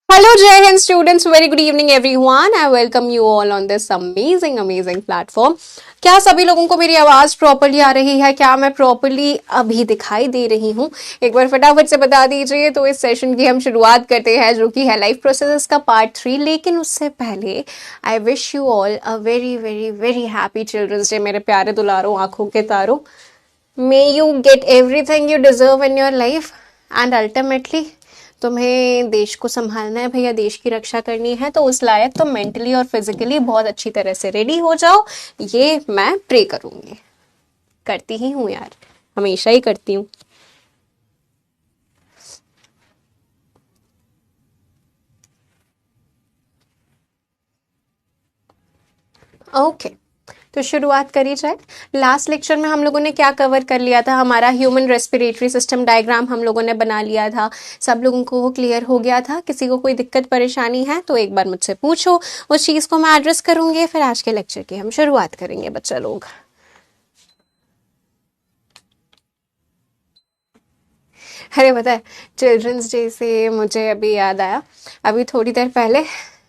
Hello, Jai Hind students. Very good evening, everyone. I welcome you all on this amazing platform. क्या सभी लोगों को मेरी आवाज प्रॉपरली आ रही है? क्या मैं प्रॉपरली अभी दिखाई दे रही हूँ? एक बार फटाफट से बता दीजिए। तो इस सेशन की हम शुरुआत करते हैं, जो कि है लाइफ प्रोसेसेस का पार्ट 3। लेकिन उससे पहले I wish you all a very very very happy children's day, मेरे प्यारे दुलारों, आंखों के तारों। May you get everything you deserve in your life and ultimately तुम्हें देश को संभालना है भैया, देश की रक्षा करनी है, तो उस लायक तुम मेंटली और फिजिकली बहुत अच्छी तरह से रेडी हो जाओ। ये मैं प्रे करूंगी, करती ही हूँ यार, हमेशा ही करती हूँ। ओके, तो शुरुआत करी जाए। लास्ट लेक्चर में हम लोगों ने क्या कवर कर लिया था? हमारा ह्यूमन रेस्पिरेटरी सिस्टम डायग्राम हम लोगों ने बना लिया था। सब लोगों को वो क्लियर हो गया था? किसी को कोई दिक्कत परेशानी है तो एक बार मुझसे पूछो, उस चीज़ को मैं एड्रेस करूंगी। फिर आज के लेक्चर की हम शुरुआत करेंगे बच्चा लोग। अरे पता है, चिल्ड्रंस डे से मुझे अभी याद आया, अभी थोड़ी देर पहले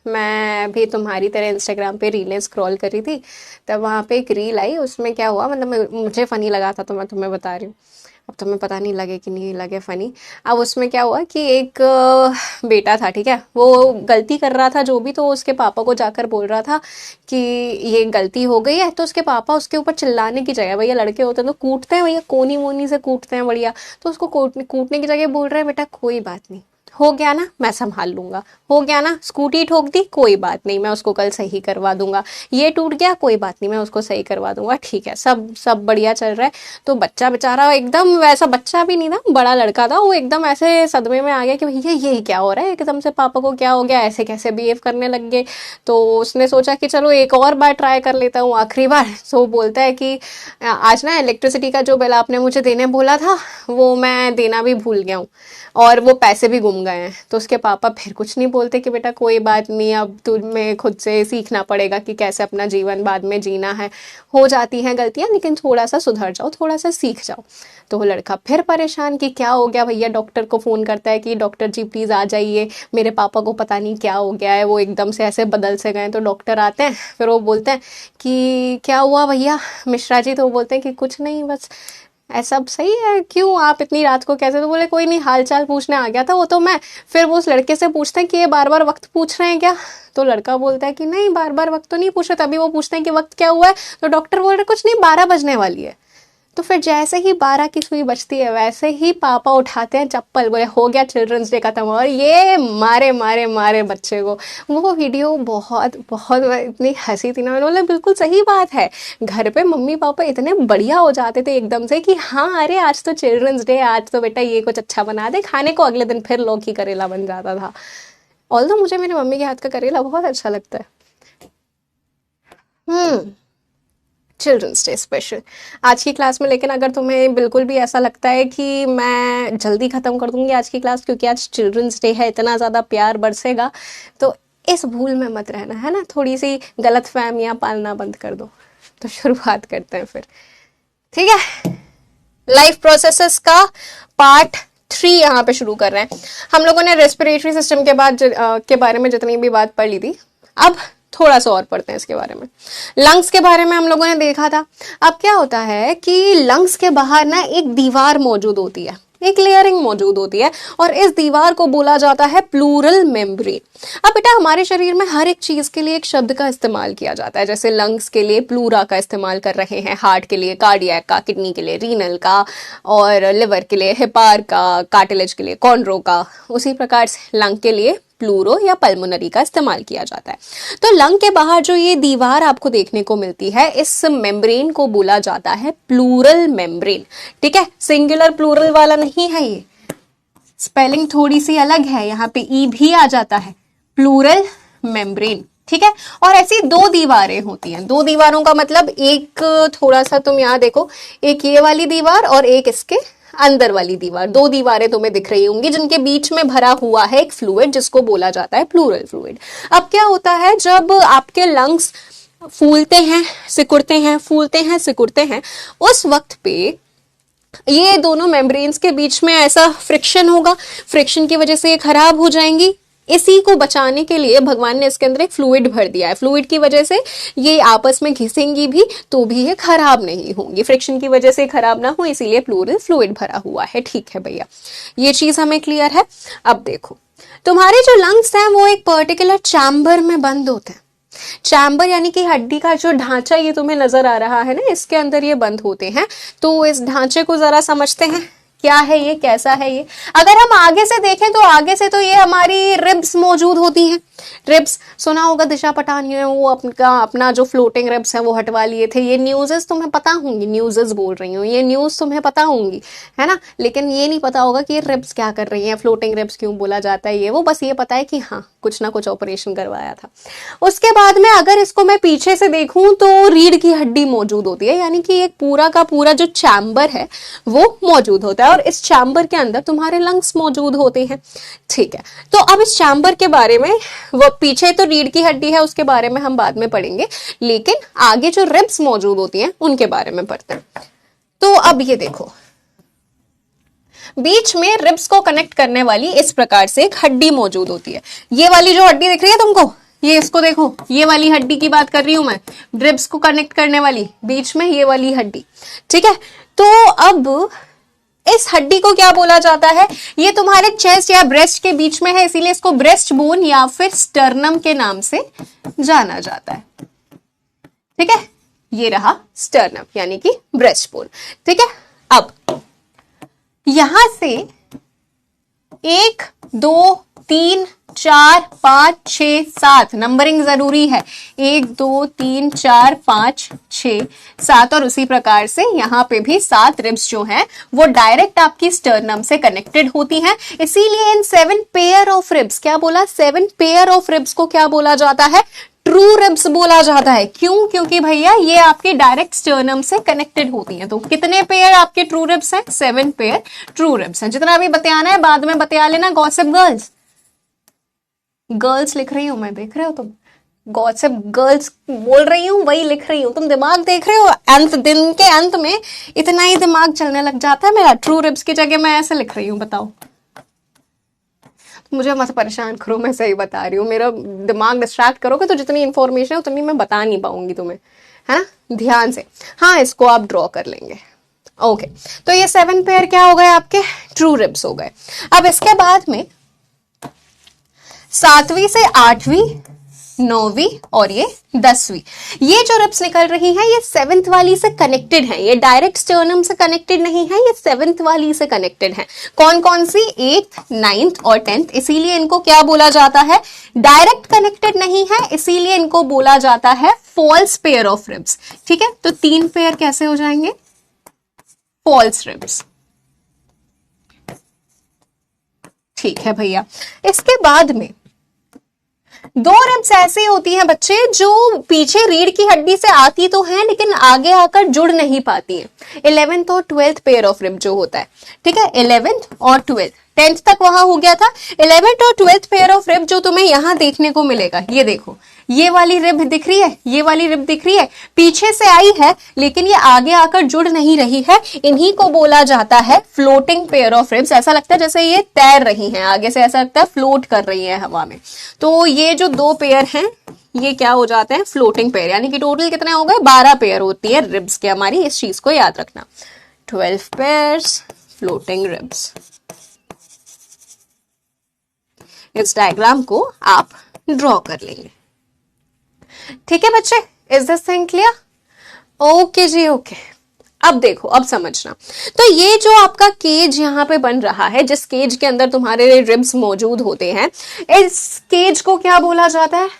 मैं भी तुम्हारी तरह इंस्टाग्राम पे रीलें स्क्रॉल कर रही थी। तब वहाँ पे एक रील आई, उसमें क्या हुआ, मतलब मुझे फ़नी लगा था तो मैं तुम्हें बता रही हूँ। अब तुम्हें पता नहीं लगे कि नहीं लगे फ़नी। अब उसमें क्या हुआ कि एक बेटा था, ठीक है, वो गलती कर रहा था जो भी, तो उसके पापा को जाकर बोल रहा था कि ये गलती हो गई है। तो उसके पापा उसके ऊपर चिल्लाने की जगह, भैया लड़के होते हैं तो कूटते हैं, भैया कोनी वोनी से कूटते हैं बढ़िया, तो उसको कूटने की जगह बोल रहे हैं, बेटा कोई बात नहीं, हो गया ना, मैं संभाल लूंगा, हो गया ना, स्कूटी ठोक दी, कोई बात नहीं, मैं उसको कल सही करवा दूंगा, ये टूट गया, कोई बात नहीं, मैं उसको सही करवा दूंगा, ठीक है, सब सब बढ़िया चल रहा है। तो बच्चा बेचारा एकदम, वैसा बच्चा भी नहीं था, बड़ा लड़का था, वो एकदम ऐसे सदमे में आ गया कि भैया ये क्या हो रहा है, एकदम से पापा को क्या हो गया, ऐसे कैसे बिहेव करने लग गए। तो उसने सोचा कि चलो एक और बार ट्राई कर लेता हूँ, आखिरी बार। तो वो बोलता है कि आज ना इलेक्ट्रिसिटी का जो बिल आपने मुझे देने बोला था वो मैं देना भी भूल गया हूँ, और वो पैसे भी गुम गए हैं। तो उसके पापा फिर कुछ नहीं बोलते कि बेटा कोई बात नहीं, अब तुम्हें खुद से सीखना पड़ेगा कि कैसे अपना जीवन बाद में जीना है, हो जाती हैं गलतियां, लेकिन थोड़ा सा सुधर जाओ, थोड़ा सा सीख जाओ। तो वो लड़का फिर परेशान कि क्या हो गया भैया, डॉक्टर को फ़ोन करता है कि डॉक्टर जी प्लीज़ आ जाइए, मेरे पापा को पता नहीं क्या हो गया है, वो एकदम से ऐसे बदल से गए। तो डॉक्टर आते हैं, फिर वो बोलते हैं कि क्या हुआ भैया मिश्रा जी? तो वो बोलते हैं कि कुछ नहीं, बस ऐसा सब सही है, क्यों आप इतनी रात को कैसे? तो बोले कोई नहीं, हाल चाल पूछने आ गया था वो तो मैं। फिर वो उस लड़के से पूछते हैं कि ये बार बार वक्त पूछ रहे हैं क्या? तो लड़का बोलता है कि नहीं, बार बार वक्त तो नहीं पूछ रहे। तभी वो पूछते हैं कि वक्त क्या हुआ है? तो डॉक्टर बोल रहे कुछ नहीं, 12 बजने वाली है। तो फिर जैसे ही 12 की सुई बजती है, वैसे ही पापा उठाते हैं चप्पल, बोले हो गया चिल्ड्रंस डे खत्म, और ये मारे मारे मारे बच्चे को। वो वीडियो बहुत बहुत इतनी हंसी थी ना, मैंने बोला बिल्कुल सही बात है। घर पे मम्मी पापा इतने बढ़िया हो जाते थे एकदम से कि हाँ अरे आज तो चिल्ड्रंस डे, आज तो बेटा ये कुछ अच्छा बना दे खाने को, अगले दिन फिर लौकी करेला बन जाता था। ऑल्दो मुझे मेरी मम्मी के हाथ का करेला बहुत अच्छा लगता है। हम्म। चिल्ड्रंस डे स्पेशल आज की क्लास में। लेकिन अगर तुम्हें बिल्कुल भी ऐसा लगता है कि मैं जल्दी ख़त्म कर दूंगी आज की क्लास, क्योंकि आज चिल्ड्रंस डे है, इतना ज़्यादा प्यार बरसेगा, तो इस भूल में मत रहना, है ना, थोड़ी सी गलत फहमियाँ पालना बंद कर दो। तो शुरुआत करते हैं फिर, ठीक है। लाइफ प्रोसेसेस का पार्ट 3 यहाँ पे शुरू कर रहे हैं। हम लोगों ने रेस्पिरेटरी सिस्टम के बाद के बारे में जितनी भी बात पढ़ ली थी, अब थोड़ा सा और पढ़ते हैं इसके बारे में। लंग्स के बारे में हम लोगों ने देखा था। अब क्या होता है कि लंग्स के बाहर ना एक दीवार मौजूद होती है, एक लेयरिंग मौजूद होती है, और इस दीवार को बोला जाता है प्लूरल मेम्ब्रेन। अब बेटा हमारे शरीर में हर एक चीज के लिए एक शब्द का इस्तेमाल किया जाता है। जैसे लंग्स के लिए प्लूरा का इस्तेमाल कर रहे हैं, हार्ट के लिए कार्डियक का, किडनी के लिए रीनल का, और लिवर के लिए हेपार का, कार्टिलेज के लिए कॉन्ड्रो का। उसी प्रकार से लंग के लिए प्लूरो या पल्मोनरी का इस्तेमाल किया जाता है। तो लंग के बाहर जो ये दीवार आपको देखने को मिलती है, इस मेम्ब्रेन को बोला जाता है प्लूरल मेम्ब्रेन। ठीक है, सिंगुलर प्लूरल वाला नहीं है, ये स्पेलिंग थोड़ी सी अलग है, यहाँ पे ई भी आ जाता है, प्लूरल मेम्ब्रेन। ठीक है, और ऐसी दो दीवारें होती हैं। दो दीवारों का मतलब एक थोड़ा सा तुम यहाँ देखो, एक ये वाली दीवार और एक इसके अंदर वाली दीवार। दो दीवारें तुम्हें दिख रही होंगी जिनके बीच में भरा हुआ है एक फ्लूइड जिसको बोला जाता है प्लूरल फ्लूइड। अब क्या होता है, जब आपके लंग्स फूलते हैं सिकुड़ते हैं, फूलते हैं सिकुड़ते हैं, उस वक्त पे ये दोनों मेम्ब्रेन्स के बीच में ऐसा फ्रिक्शन होगा, फ्रिक्शन की वजह से ये खराब हो जाएंगी। इसी को बचाने के लिए भगवान ने इसके अंदर एक फ्लूइड भर दिया है। फ्लूइड की वजह से ये आपस में घिसेंगी भी तो भी ये खराब नहीं होंगी, फ्रिक्शन की वजह से खराब ना हो, इसीलिए प्लूरल फ्लूइड भरा हुआ है। ठीक है भैया, ये चीज हमें क्लियर है। अब देखो, तुम्हारे जो लंग्स हैं वो एक पर्टिकुलर चैम्बर में बंद होते हैं। चैम्बर यानी कि हड्डी का जो ढांचा ये तुम्हें नजर आ रहा है ना, इसके अंदर ये बंद होते हैं। तो इस ढांचे को जरा समझते हैं, क्या है ये, कैसा है ये। अगर हम आगे से देखें तो आगे से तो ये हमारी रिब्स मौजूद होती हैं। रिब्स सुना होगा, दिशा पटानी ने वो अपना जो फ्लोटिंग रिब्स है वो हटवा लिए थे। ये न्यूज़ेस तुम्हें पता होंगी, न्यूज़ेस बोल रही हूँ, ये न्यूज़ तुम्हें पता होंगी, है ना। लेकिन ये नहीं पता होगा कि ये रिब्स क्या कर रही हैं, फ्लोटिंग रिब्स क्यों बोला जाता है, ये वो बस ये पता है कि हाँ कुछ ना कुछ ऑपरेशन करवाया था। उसके बाद में अगर इसको मैं पीछे से देखूं तो रीढ़ की हड्डी मौजूद होती है, यानी कि एक पूरा का पूरा जो चैम्बर है वो मौजूद होता है, और इस चैम्बर के अंदर तुम्हारे लंग्स मौजूद होते हैं। ठीक है, तो अब इस चैम्बर के बारे में, वो पीछे तो रीढ़ की हड्डी है उसके बारे में हम बाद में पढ़ेंगे, लेकिन आगे जो रिब्स मौजूद होती हैं उनके बारे में पढ़ते हैं। तो अब ये देखो, बीच में रिब्स को कनेक्ट करने वाली इस प्रकार से एक हड्डी मौजूद होती है। ये वाली जो हड्डी दिख रही है तुमको, ये इसको देखो, ये वाली हड्डी की बात कर रही हूं मैं, रिब्स को कनेक्ट करने वाली, बीच में ये वाली हड्डी। ठीक है, तो अब इस हड्डी को क्या बोला जाता है, ये तुम्हारे चेस्ट या ब्रेस्ट के बीच में है, इसीलिए इसको ब्रेस्ट बोन या फिर स्टर्नम के नाम से जाना जाता है। ठीक है, ये रहा स्टर्नम यानी कि ब्रेस्ट बोन। ठीक है, अब यहां से 1 2 3 4 5 6 7 नंबरिंग जरूरी है, 1 2 3 4 5 6 7, और उसी प्रकार से यहाँ पे भी 7 रिब्स जो हैं वो डायरेक्ट आपकी स्टर्नम से कनेक्टेड होती हैं। इसीलिए इन 7 पेयर ऑफ रिब्स, क्या बोला, 7 पेयर ऑफ रिब्स को क्या बोला जाता है, ट्रू रिब्स बोला जाता है। क्यों, क्योंकि भैया ये आपके डायरेक्ट स्टर्नम से कनेक्टेड होती हैं। तो कितने पेयर आपके ट्रू रिब्स हैं, 7 पेयर ट्रू रिब्स हैं। जितना अभी बतियाना है बाद में बतिया लेना। गॉसिप गर्ल्स, गर्ल्स लिख रही हूं मैं, देख रहे हो तुम, गॉसिप गर्ल्स बोल रही हूं, वही लिख रही हूं, तुम दिमाग देख रहे हो। अंत दिन के अंत में इतना ही दिमाग चलने लग जाता है मेरा, ट्रू रिब्स की जगह मैं ऐसे लिख रही हूं, बताओ। मुझे मत परेशान करो, मैं सही बता रही हूँ, मेरा दिमाग डिस्ट्रैक्ट करोगे तो जितनी इंफॉर्मेशन है उतनी मैं बता नहीं पाऊंगी तुम्हें, है ना, ध्यान से। हाँ, इसको आप ड्रॉ कर लेंगे। ओके, तो ये 7 पेयर क्या हो गए, आपके ट्रू रिब्स हो गए। अब इसके बाद में 7वीं से 8वीं 9वीं और ये 10वीं, ये जो रिब्स निकल रही हैं ये 7th वाली से कनेक्टेड है। ये डायरेक्ट स्टर्नम से कनेक्टेड नहीं है, ये 7th वाली से कनेक्टेड है। कौन कौन सी, 8th 9th और 10th। इसीलिए इनको क्या बोला जाता है, डायरेक्ट कनेक्टेड नहीं है, इसीलिए इनको बोला जाता है फॉल्स पेयर ऑफ रिब्स। ठीक है, तो 3 पेयर कैसे हो जाएंगे, फॉल्स रिब्स। ठीक है भैया, इसके बाद में 2 रिब्स ऐसी होती हैं बच्चे जो पीछे रीढ़ की हड्डी से आती तो हैं लेकिन आगे आकर जुड़ नहीं पाती हैं। 11th और 12th पेयर ऑफ रिब जो होता है, ठीक है, 11th और 12th, 10th तक वहां हो गया था। 11th और 12th पेयर ऑफ रिब जो तुम्हें यहां देखने को मिलेगा, ये देखो, ये वाली रिब दिख रही है, ये वाली रिब दिख रही है, पीछे से आई है लेकिन ये आगे आकर जुड़ नहीं रही है। इन्हीं को बोला जाता है फ्लोटिंग पेयर ऑफ रिब्स। ऐसा लगता है जैसे ये तैर रही हैं, आगे से ऐसा लगता है फ्लोट कर रही है हवा में। तो ये जो 2 पेयर हैं ये क्या हो जाते हैं, फ्लोटिंग पेयर, यानी कि टोटल कितने हो गए, 12 पेयर होती है रिब्स के हमारी, इस चीज को याद रखना, 12 पेयर्स फ्लोटिंग रिब्स। इस डायग्राम को आप ड्रॉ कर लेंगे। ठीक है बच्चे, is this thing clear? Okay जी ओके। अब देखो, अब समझना, तो ये जो आपका केज यहाँ पे बन रहा है, जिस केज के अंदर तुम्हारे रिब्स मौजूद होते हैं, इस केज को क्या बोला जाता है,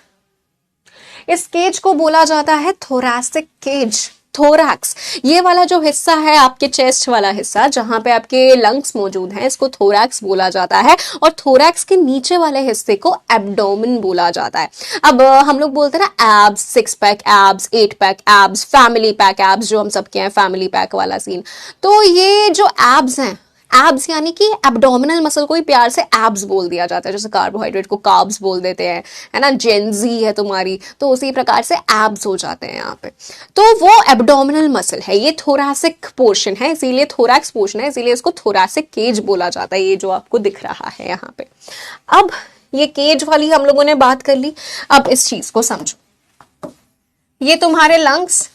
इस केज को बोला जाता है थोरैसिक केज, थोरैक्स। ये वाला जो हिस्सा है आपके चेस्ट वाला हिस्सा, जहां पे आपके लंग्स मौजूद हैं, इसको थोरैक्स बोला जाता है। और थोरैक्स के नीचे वाले हिस्से को एब्डोमेन बोला जाता है। अब हम लोग बोलते हैं ना abs, 6 pack abs, 8 pack abs, family pack abs, जो हम सबके हैं, फैमिली पैक वाला सीन। तो ये जो एब्स हैं, एब्स यानी कि एब्डोमिनल मसल को ही प्यार से एब्स बोल दिया जाता है, जैसे कार्बोहाइड्रेट को कार्ब्स बोल देते हैं, है ना, जेंजी है तुम्हारी, तो उसी प्रकार से एब्स हो जाते हैं यहाँ पे। तो वो एब्डोमिनल मसल है, ये थोरैसिक पोर्शन है, इसीलिए थोरैक्स पोर्शन है, इसीलिए इसको थोरैसिक केज बोला जाता है, ये जो आपको दिख रहा है यहाँ पे। अब ये केज वाली हम लोगों ने बात कर ली, अब इस चीज को समझो। ये तुम्हारे लंग्स,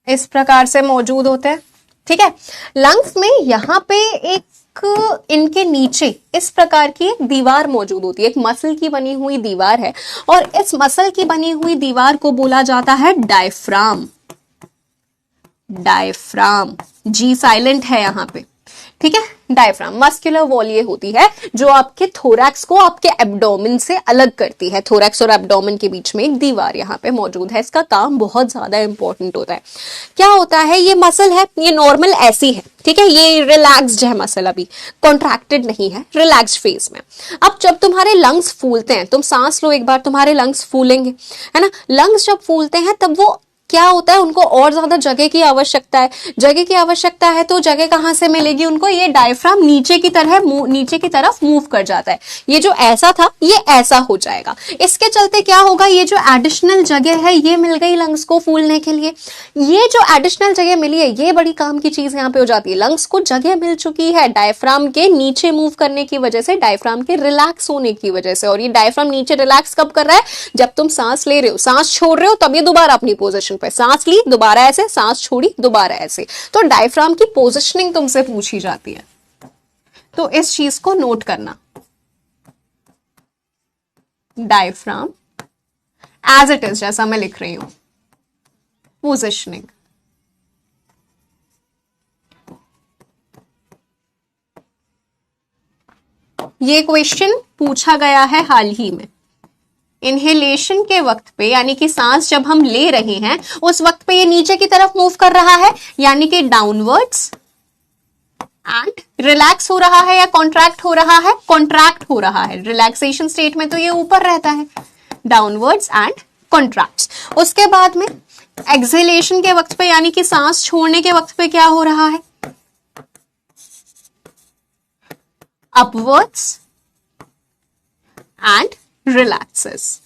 इस प्रकार से मौजूद होते हैं। ठीक है, लंग्स में यहां पे एक, इनके नीचे इस प्रकार की एक दीवार मौजूद होती है, एक मसल की बनी हुई दीवार है, और इस मसल की बनी हुई दीवार को बोला जाता है डायफ्राम। डायफ्राम, जी साइलेंट है यहां पे। ठीक है, डायफ्राम मस्कुलर वॉल ये होती है जो आपके थोरैक्स को आपके एब्डोमेन से अलग करती है। थोरैक्स और एब्डोमेन के बीच में एक दीवार यहाँ पे मौजूद है, इसका काम बहुत ज्यादा इंपॉर्टेंट होता है। क्या होता है, ये मसल है, ये नॉर्मल ऐसी है, ठीक है, ये रिलैक्स्ड है मसल, अभी कॉन्ट्रैक्टेड नहीं है, रिलैक्स्ड फेज में। अब जब तुम्हारे लंग्स फूलते हैं, तुम सांस लो एक बार, तुम्हारे लंग्स फूलेंगे, है ना, लंग्स जब फूलते हैं तब वो क्या होता है, उनको और ज्यादा जगह की आवश्यकता है। जगह की आवश्यकता है तो जगह कहां से मिलेगी उनको, ये डायफ्राम नीचे की तरह, नीचे की तरफ मूव कर जाता है। ये जो ऐसा था ये ऐसा हो जाएगा। इसके चलते क्या होगा, ये जो एडिशनल जगह है ये मिल गई लंग्स को फूलने के लिए। ये जो एडिशनल जगह मिली है, ये बड़ी काम की चीज यहाँ पे हो जाती है। लंग्स को जगह मिल चुकी है डायफ्राम के नीचे मूव करने की वजह से, डायफ्राम के रिलैक्स होने की वजह से। और ये डायफ्राम नीचे रिलैक्स कब कर रहा है, जब तुम सांस ले रहे हो, सांस छोड़ रहे हो, तब ये दोबारा अपनी पोजीशन पे, सांस ली दोबारा ऐसे, सांस छोड़ी दोबारा ऐसे। तो डायफ्राम की पोजीशनिंग तुमसे पूछी जाती है, तो इस चीज को नोट करना, डायफ्राम एज इट इज, जैसा मैं लिख रही हूं, पोजीशनिंग। ये क्वेश्चन पूछा गया है हाल ही में। इनहेलेशन के वक्त पे, यानी कि सांस जब हम ले रहे हैं उस वक्त पे ये नीचे की तरफ मूव कर रहा है, यानी कि डाउनवर्ड्स, एंड रिलैक्स हो रहा है या कॉन्ट्रैक्ट हो रहा है, कॉन्ट्रैक्ट हो रहा है। रिलैक्सेशन स्टेट में तो ये ऊपर रहता है, डाउनवर्ड्स एंड कॉन्ट्रैक्ट्स। उसके बाद में एक्सहेलेशन के वक्त पे, यानी कि सांस छोड़ने के वक्त पे क्या हो रहा है, अपवर्ड्स एंड रिलैक्सेस।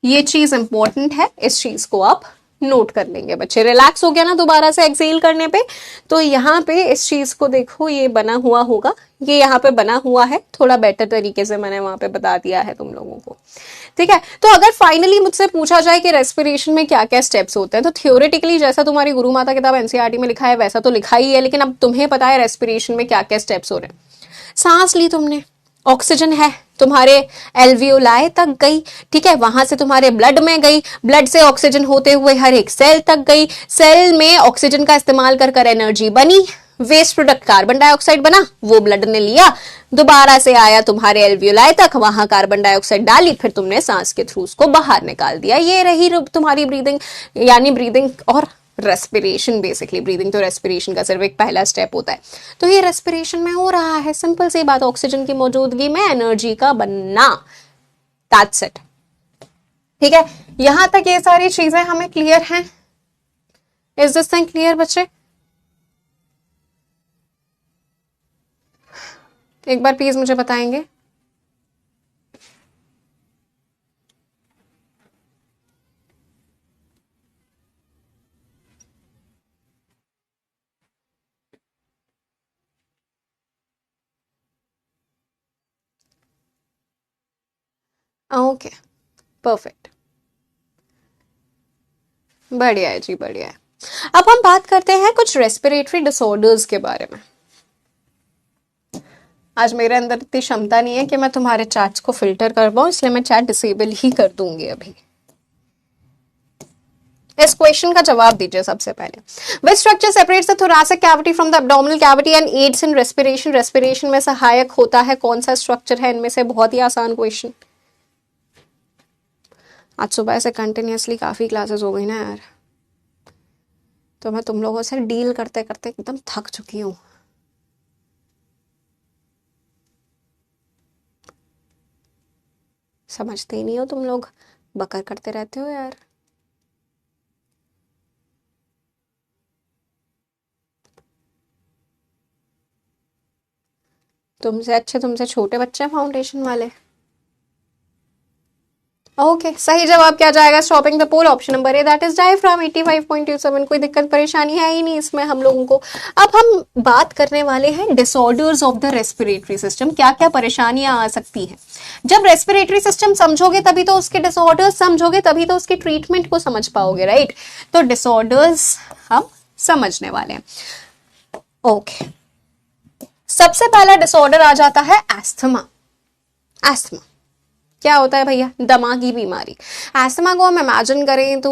ये चीज इंपॉर्टेंट है, इस चीज को आप नोट कर लेंगे बच्चे। रिलैक्स हो गया ना दोबारा से एक्सेल करने पे, तो यहाँ पे इस चीज को देखो, ये बना हुआ होगा, ये यहाँ पे बना हुआ है, थोड़ा बेटर तरीके से मैंने वहां पे बता दिया है तुम लोगों को। ठीक है, तो अगर फाइनली मुझसे पूछा जाए कि रेस्पिरेशन में क्या क्या स्टेप्स होते हैं, तो थियोरेटिकली जैसा तुम्हारी गुरु माता किताब एनसीईआरटी में लिखा है वैसा तो लिखा ही है, लेकिन अब तुम्हें पता है रेस्पिरेशन में क्या क्या स्टेप्स हो रहे हैं। सांस ली तुमने, ऑक्सीजन है तुम्हारे एल्वियोलाई तक गई, ठीक है, वहां से तुम्हारे ब्लड में गई, ब्लड से ऑक्सीजन होते हुए हर एक सेल तक गई, सेल में ऑक्सीजन का इस्तेमाल कर कर एनर्जी बनी, वेस्ट प्रोडक्ट कार्बन डाइऑक्साइड बना, वो ब्लड ने लिया, दोबारा से आया तुम्हारे एल्वियोलाई तक, वहां कार्बन डाइऑक्साइड डाली, फिर तुमने सांस के थ्रू उसको बाहर निकाल दिया। ये रही तुम्हारी ब्रीदिंग, यानी ब्रीदिंग और रेस्पिरेशन। बेसिकली ब्रीदिंग तो रेस्पिरेशन का सिर्फ एक पहला स्टेप होता है। तो ये रेस्पिरेशन में हो रहा है, सिंपल सी बात, ऑक्सीजन की मौजूदगी में एनर्जी का बनना, दैट्स इट। ठीक है, यहां तक ये सारी चीजें हमें क्लियर हैं? इज दिस थिंग क्लियर बच्चे? एक बार प्लीज मुझे बताएंगे। ओके, परफेक्ट, बढ़िया है जी, बढ़िया है। अब हम बात करते हैं कुछ रेस्पिरेटरी डिसऑर्डर्स के बारे में। आज मेरे अंदर इतनी क्षमता नहीं है कि मैं तुम्हारे चैट्स को फिल्टर कर पाऊं, इसलिए मैं चैट डिसेबल ही कर दूंगी अभी। इस क्वेश्चन का जवाब दीजिए सबसे पहले। Which structure separates the thoracic cavity from the abdominal cavity and aids in respiration? Respiration में सहायक होता है कौन सा स्ट्रक्चर है इनमें से? बहुत ही आसान क्वेश्चन। आज सुबह से कंटिन्यूअसली काफी क्लासेस हो गई ना यार, तो मैं तुम लोगों से डील करते करते एकदम थक चुकी हूँ। समझते ही नहीं हो तुम लोग, बकर करते रहते हो यार। तुमसे अच्छे तुमसे छोटे बच्चे हैं फाउंडेशन वाले। ओके, सही जवाब क्या जाएगा? Stopping the poll, option number A, that is diaphragm 85.27। कोई दिक्कत परेशानी है ही नहीं इसमें हम लोगों को। अब हम बात करने वाले हैं disorders of the respiratory system. क्या क्या परेशानियां आ सकती हैं? जब रेस्पिरेटरी सिस्टम समझोगे तभी तो उसके डिसऑर्डर्स समझोगे, तभी तो उसकी ट्रीटमेंट को समझ पाओगे, राइट? तो डिसऑर्डर्स हम समझने वाले हैं। ओके, सबसे पहला डिसऑर्डर आ जाता है एस्थमा। एस्थमा क्या होता है भैया? दमा की बीमारी। एस्थमा को हम इमेजिन करें तो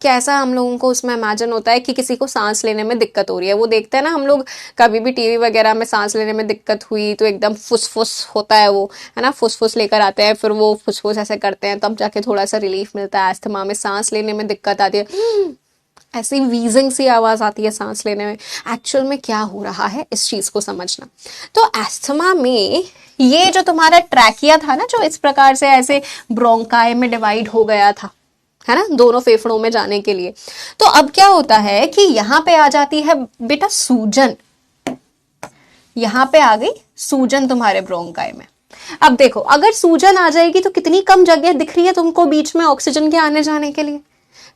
कैसा हम लोगों को उसमें इमेजिन होता है कि किसी को सांस लेने में दिक्कत हो रही है। वो देखते हैं ना हम लोग, कभी भी टीवी वगैरह में सांस लेने में दिक्कत हुई तो एकदम फुसफुस होता है वो, है ना, फुसफुस लेकर आते हैं, फिर वो फुसफुस ऐसे करते हैं, तब जाके थोड़ा सा रिलीफ मिलता है। एस्थमा में सांस लेने में दिक्कत आती है, ऐसी वीजिंग सी आवाज आती है सांस लेने में। एक्चुअल में क्या हो रहा है इस चीज को समझना। तो एस्थमा में ये जो तुम्हारा ट्रैकिया था ना, जो इस प्रकार से ऐसे ब्रोंकाई में डिवाइड हो गया था, है ना, दोनों फेफड़ों में जाने के लिए, तो अब क्या होता है कि यहाँ पे आ जाती है बेटा सूजन। यहाँ पे आ गई सूजन तुम्हारे ब्रोंकाई में। अब देखो, अगर सूजन आ जाएगी तो कितनी कम जगह दिख रही है तुमको बीच में ऑक्सीजन के आने जाने के लिए,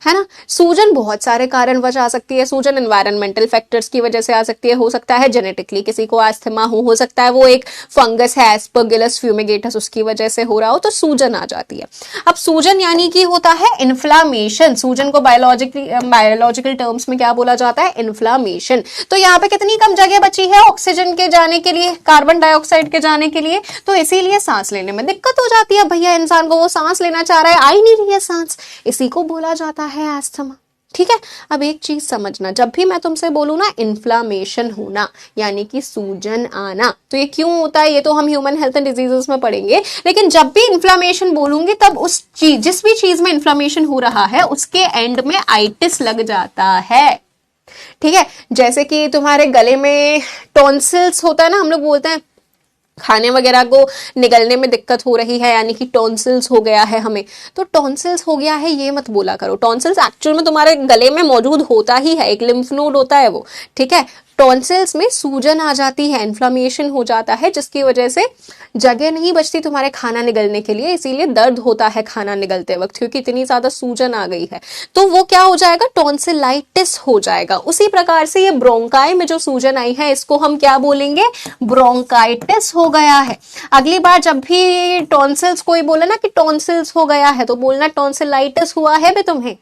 है ना। सूजन बहुत सारे कारण वजह आ सकती है। सूजन एनवायरमेंटल फैक्टर्स की वजह से आ सकती है, हो सकता है जेनेटिकली किसी को एस्थमा हो सकता है वो एक फंगस है एस्परगिलस फ्यूमिगेटस, उसकी वजह से हो रहा हो, तो सूजन आ जाती है। अब सूजन यानी कि होता है इन्फ्लामेशन। सूजन को बायोलॉजिकल टर्म्स में क्या बोला जाता है? इन्फ्लामेशन। तो यहाँ पे कितनी कम जगह बची है ऑक्सीजन के जाने के लिए, कार्बन डाइऑक्साइड के जाने के लिए, तो इसीलिए सांस लेने में दिक्कत हो जाती है भैया इंसान को। वो सांस लेना चाह रहा है, आ ही नहीं रही है सांस, इसी को बोला जाता है एस्थमा। ठीक है, अब एक चीज समझना, जब भी मैं तुमसे बोलूं ना इन्फ्लामेशन होना यानी कि सूजन आना, तो ये क्यों होता है ये तो हम ह्यूमन हेल्थ एंड डिजीजेस में पढ़ेंगे, लेकिन जब भी इन्फ्लामेशन बोलूंगी तब उस चीज, जिस भी चीज में इन्फ्लामेशन हो रहा है उसके एंड में आइटिस लग जाता है। ठीक है, जैसे कि तुम्हारे गले में टॉन्सिल्स होता है ना, हम लोग बोलते हैं खाने वगैरह को निगलने में दिक्कत हो रही है यानी कि टॉन्सिल्स हो गया है हमें, तो टॉन्सिल्स हो गया है ये मत बोला करो। टॉन्सिल्स एक्चुअल में तुम्हारे गले में मौजूद होता ही है, एक लिम्फ नोड होता है वो। ठीक है, टॉन्सिल्स में सूजन आ जाती है, इन्फ्लामेशन हो जाता है, जिसकी वजह से जगह नहीं बचती तुम्हारे खाना निगलने के लिए, इसीलिए दर्द होता है खाना निगलते वक्त, क्योंकि इतनी ज्यादा सूजन आ गई है। तो वो क्या हो जाएगा? टॉन्सिलाइटिस हो जाएगा। उसी प्रकार से ये ब्रोंकाई में जो सूजन आई है इसको हम क्या बोलेंगे? ब्रोंकाइटिस हो गया है। अगली बार जब भी टॉन्सिल्स कोई बोले ना कि टॉन्सिल्स हो गया है, तो बोलना टॉन्सिलाइटिस हुआ है बे तुम्हें।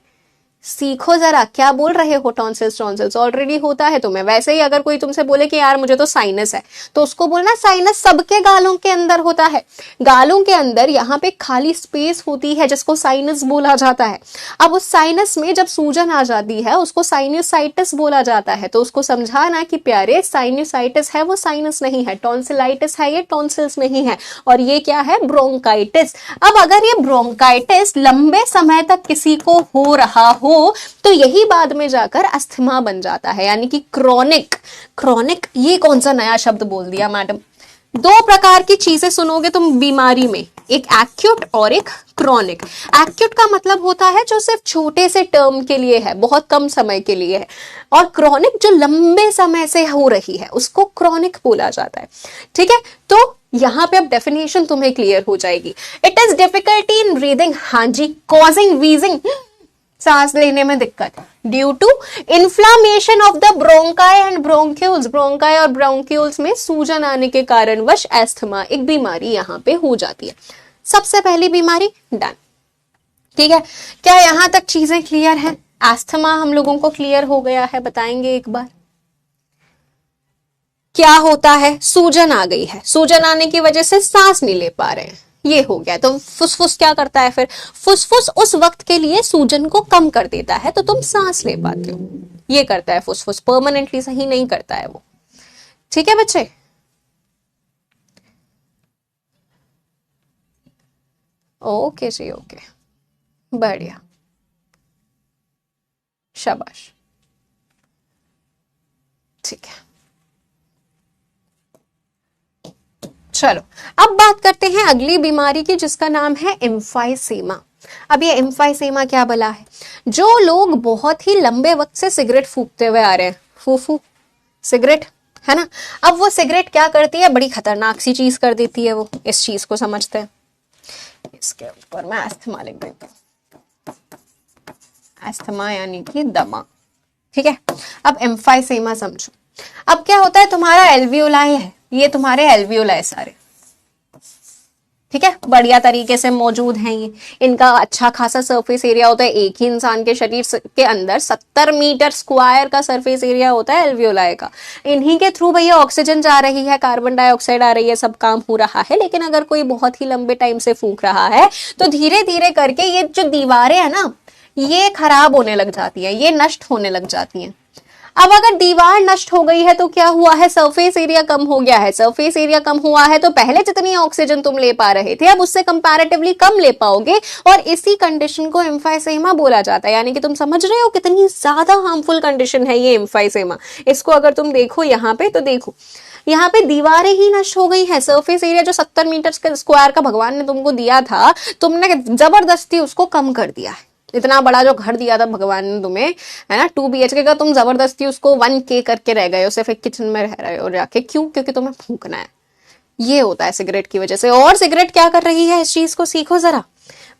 सीखो जरा क्या बोल रहे हो। टॉन्सिल्स टॉन्सिल्स ऑलरेडी होता है तुम्हें। वैसे ही अगर कोई तुमसे बोले कि यार मुझे तो साइनस है, तो उसको बोलना साइनस सबके गालों के अंदर होता है। गालों के अंदर यहाँ पे खाली स्पेस होती है जिसको साइनस बोला जाता है। अब उस साइनस में जब सूजन आ जाती है उसको साइनसाइटिस बोला जाता है। तो उसको समझाना कि प्यारे साइनसाइटिस है वो साइनस नहीं है, टॉन्सिलाइटिस है ये टॉन्सिल्स नहीं है, और ये क्या है? ब्रोंकाइटिस। अब अगर ये ब्रोंकाइटिस लंबे समय तक किसी को हो रहा हो तो यही बाद में जाकर अस्थमा बन जाता है, यानी कि क्रोनिक। क्रोनिक ये कौन सा नया शब्द बोल दिया मैडम? दो प्रकार की चीजें सुनोगे तुम बीमारी में, एक एक्यूट और एक क्रोनिक। एक्यूट का मतलब होता है जो सिर्फ छोटे से टर्म के लिए है, बहुत कम समय के लिए है, और क्रोनिक जो लंबे समय से हो रही है उसको क्रोनिक बोला जाता है। ठीक है, तो यहां पे अब डेफिनेशन तुम्हें क्लियर हो जाएगी। It is difficulty in breathing, हाँ जी, कॉजिंग वीजिंग, सांस लेने में दिक्कत, due to inflammation of the bronchi and bronchioles. Bronchi और ब्रोंक्यूल्स में सूजन आने के कारणवश एस्थमा एक बीमारी यहां पे हो जाती है। सबसे पहली बीमारी डन। ठीक है, क्या यहां तक चीजें क्लियर हैं? एस्थमा हम लोगों को क्लियर हो गया है, बताएंगे एक बार क्या होता है? सूजन आ गई है, सूजन आने की वजह से सांस नहीं ले पा रहे हैं, ये हो गया। तो फुसफुस क्या करता है फिर? फुसफुस उस वक्त के लिए सूजन को कम कर देता है, तो तुम सांस ले पाते हो, ये करता है फुसफुस, परमानेंटली सही नहीं करता है वो। ठीक है बच्चे, ओके जी, ओके, बढ़िया, शाबाश, ठीक है। चलो अब बात करते हैं अगली बीमारी की, जिसका नाम है एम्फाइसेमा। अब ये एम्फाइसेमा क्या भला है? जो लोग बहुत ही लंबे वक्त से सिगरेट फूकते हुए आ रहे हैं, फूफू सिगरेट, है ना, अब वो सिगरेट क्या करती है? बड़ी खतरनाक सी चीज कर देती है वो, इस चीज को समझते हैं। इसके ऊपर मैं एस्थमा लिख देती हूँ, एस्थमा यानी कि दमा। ठीक है, अब एम्फाइसेमा समझो। अब क्या होता है? तुम्हारा एल्वियोलाई है, ये तुम्हारे एल्वियोलाई सारे, ठीक है, बढ़िया तरीके से मौजूद हैं ये, इनका अच्छा खासा सरफेस एरिया होता है। एक ही इंसान के शरीर के अंदर 70 मीटर स्क्वायर का सरफेस एरिया होता है एल्वियोलाई का। इन्हीं के थ्रू भैया ऑक्सीजन जा रही है, कार्बन डाइऑक्साइड आ रही है, सब काम हो रहा है। लेकिन अगर कोई बहुत ही लंबे टाइम से फूंक रहा है तो धीरे धीरे करके ये जो दीवारें है ना, ये खराब होने लग जाती है, ये नष्ट होने लग जाती हैं। अब अगर दीवार नष्ट हो गई है तो क्या हुआ है? सरफेस एरिया कम हो गया है। सरफेस एरिया कम हुआ है तो पहले जितनी ऑक्सीजन तुम ले पा रहे थे अब उससे कंपैरेटिवली कम ले पाओगे, और इसी कंडीशन को एम्फाइसेमा बोला जाता है। यानी कि तुम समझ रहे हो कितनी ज्यादा हार्मफुल कंडीशन है ये एम्फाइसेमा। इसको अगर तुम देखो यहाँ पे, तो देखो यहाँ पे दीवारें ही नष्ट हो गई है। सरफेस एरिया जो 70 मीटर स्क्वायर का भगवान ने तुमको दिया था, तुमने जबरदस्ती उसको कम कर दिया है। इतना बड़ा जो घर दिया था भगवान ने तुम्हें, है ना, 2 BHK का, तुम जबरदस्ती उसको 1K करके रह गए हो, सिर्फ एक किचन में रह रहे हो जाके। क्यों? क्योंकि तुम्हें फूंकना है। ये होता है सिगरेट की वजह से। और सिगरेट क्या कर रही है, इस चीज को सीखो जरा।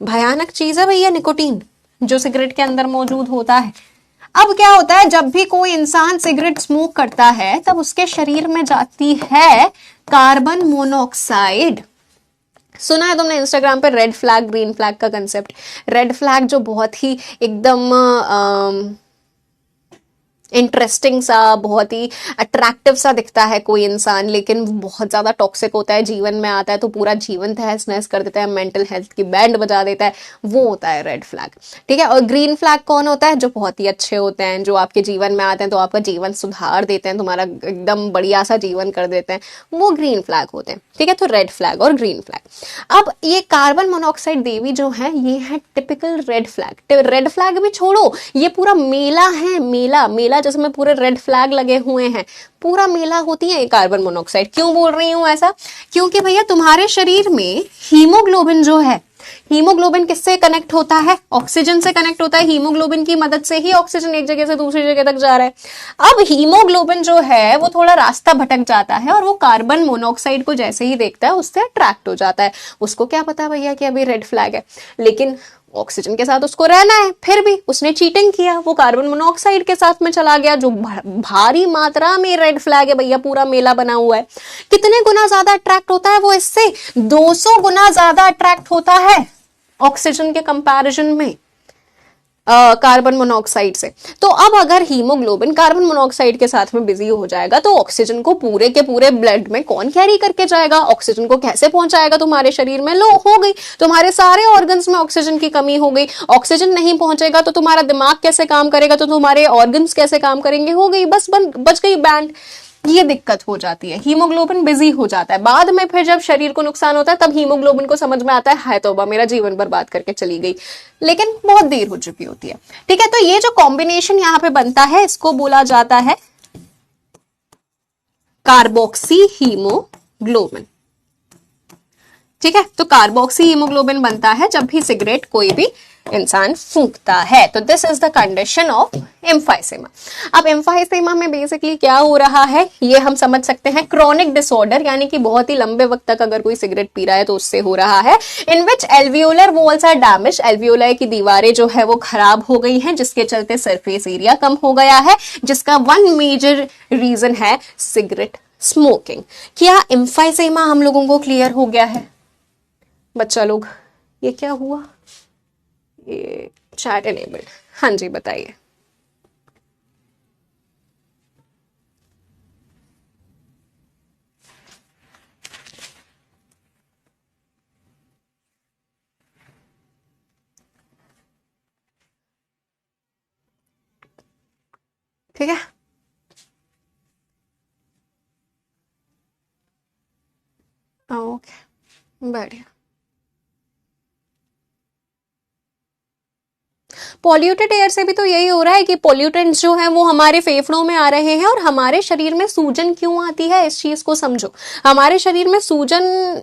भयानक चीज है भैया निकोटीन, जो सिगरेट के अंदर मौजूद होता है। अब क्या होता है? जब भी कोई इंसान सिगरेट स्मोक करता है तब उसके शरीर में जाती है कार्बन मोनोऑक्साइड। सुना है तुमने इंस्टाग्राम पे रेड फ्लैग ग्रीन फ्लैग का कंसेप्ट? रेड फ्लैग जो बहुत ही एकदम इंटरेस्टिंग सा, बहुत ही अट्रैक्टिव सा दिखता है कोई इंसान, लेकिन बहुत ज्यादा टॉक्सिक होता है, जीवन में आता है तो पूरा जीवन तहस नहस कर देता है, मेंटल हेल्थ की बैंड बजा देता है, वो होता है रेड फ्लैग। ठीक है, और ग्रीन फ्लैग कौन होता है? जो बहुत ही अच्छे होते हैं, जो आपके जीवन में आते हैं तो आपका जीवन सुधार देते हैं, तुम्हारा एकदम बढ़िया सा जीवन कर देते हैं, वो ग्रीन फ्लैग होते हैं। ठीक है, तो रेड फ्लैग और ग्रीन फ्लैग। अब ये कार्बन मोनोऑक्साइड देवी जो है, ये है typical red flag. Red flag भी छोड़ो, ये पूरा मेला है, मेला मेला जिसमें पूरे रेड फ्लैग लगे हुए हैं, पूरा मेला होती है ये कार्बन मोनोऑक्साइड। क्यों बोल रही हूं ऐसा? क्योंकि भैया तुम्हारे शरीर में हीमोग्लोबिन जो है, हीमोग्लोबिन किससे कनेक्ट होता है? ऑक्सीजन से कनेक्ट होता है। हीमोग्लोबिन की मदद से ही ऑक्सीजन एक जगह से दूसरी जगह तक जा रहा है। अब हीमोग्लोबिन जो है वो थोड़ा रास्ता भटक जाता है और वो कार्बन मोनोऑक्साइड को जैसे ही देखता है उससे अट्रैक्ट हो जाता है। उसको क्या पता भैया कि अभी रेड फ्लैग है, लेकिन ऑक्सीजन के साथ उसको रहना है। फिर भी उसने चीटिंग किया, वो कार्बन मोनोऑक्साइड के साथ में चला गया, जो भारी मात्रा में रेड फ्लैग है भैया, पूरा मेला बना हुआ है। कितने गुना ज्यादा अट्रैक्ट होता है वो इससे? 200 गुना ज्यादा अट्रैक्ट होता है ऑक्सीजन के कंपैरिजन में कार्बन मोनोऑक्साइड से। तो अब अगर हीमोग्लोबिन कार्बन मोनोऑक्साइड के साथ में बिजी हो जाएगा तो ऑक्सीजन को पूरे के पूरे ब्लड में कौन कैरी करके जाएगा? ऑक्सीजन को कैसे पहुंचाएगा तुम्हारे शरीर में? लो, हो गई तुम्हारे सारे ऑर्गन्स में ऑक्सीजन की कमी हो गई। ऑक्सीजन नहीं पहुंचेगा तो तुम्हारा दिमाग कैसे काम करेगा, तो तुम्हारे ऑर्गन्स कैसे काम करेंगे? हो गई, बस बच गई बैंड। ये दिक्कत हो जाती है, हीमोग्लोबिन बिजी हो जाता है। बाद में फिर जब शरीर को नुकसान होता है तब हीमोग्लोबिन को समझ में आता है, हाय तौबा, मेरा जीवन बर्बाद करके चली गई, लेकिन बहुत देर हो चुकी होती है। ठीक है, तो ये जो कॉम्बिनेशन यहाँ पे बनता है इसको बोला जाता है कार्बोक्सी हीमोग्लोबिन। ठीक है, तो कार्बोक्सी हीमोग्लोबिन बनता है जब भी सिगरेट कोई भी इंसान फूंकता है। तो this is the condition of emphysema. अब एम्फाइसेमा में बेसिकली क्या हो रहा है ये हम समझ सकते हैं, क्रोनिक डिसऑर्डर, यानी कि बहुत ही लंबे वक्त तक अगर कोई सिगरेट पी रहा है तो उससे हो रहा है। In which alveolar walls are damage, alveoli की दीवारें जो है वो खराब हो गई हैं, जिसके चलते सरफेस एरिया कम हो गया है, जिसका वन मेजर रीजन है सिगरेट स्मोकिंग। क्या एम्फाइसेमा हम लोगों को क्लियर हो गया है? बच्चा लोग, ये क्या हुआ? ये चैट एनेबल्ड। हाँ जी बताइए। ठीक है, ओके बढ़िया। पॉल्यूटेड एयर से भी तो यही हो रहा है कि पॉल्यूटेंट्स जो है वो हमारे फेफड़ों में आ रहे हैं और हमारे शरीर में सूजन क्यों आती है, इस चीज को समझो। हमारे शरीर में सूजन,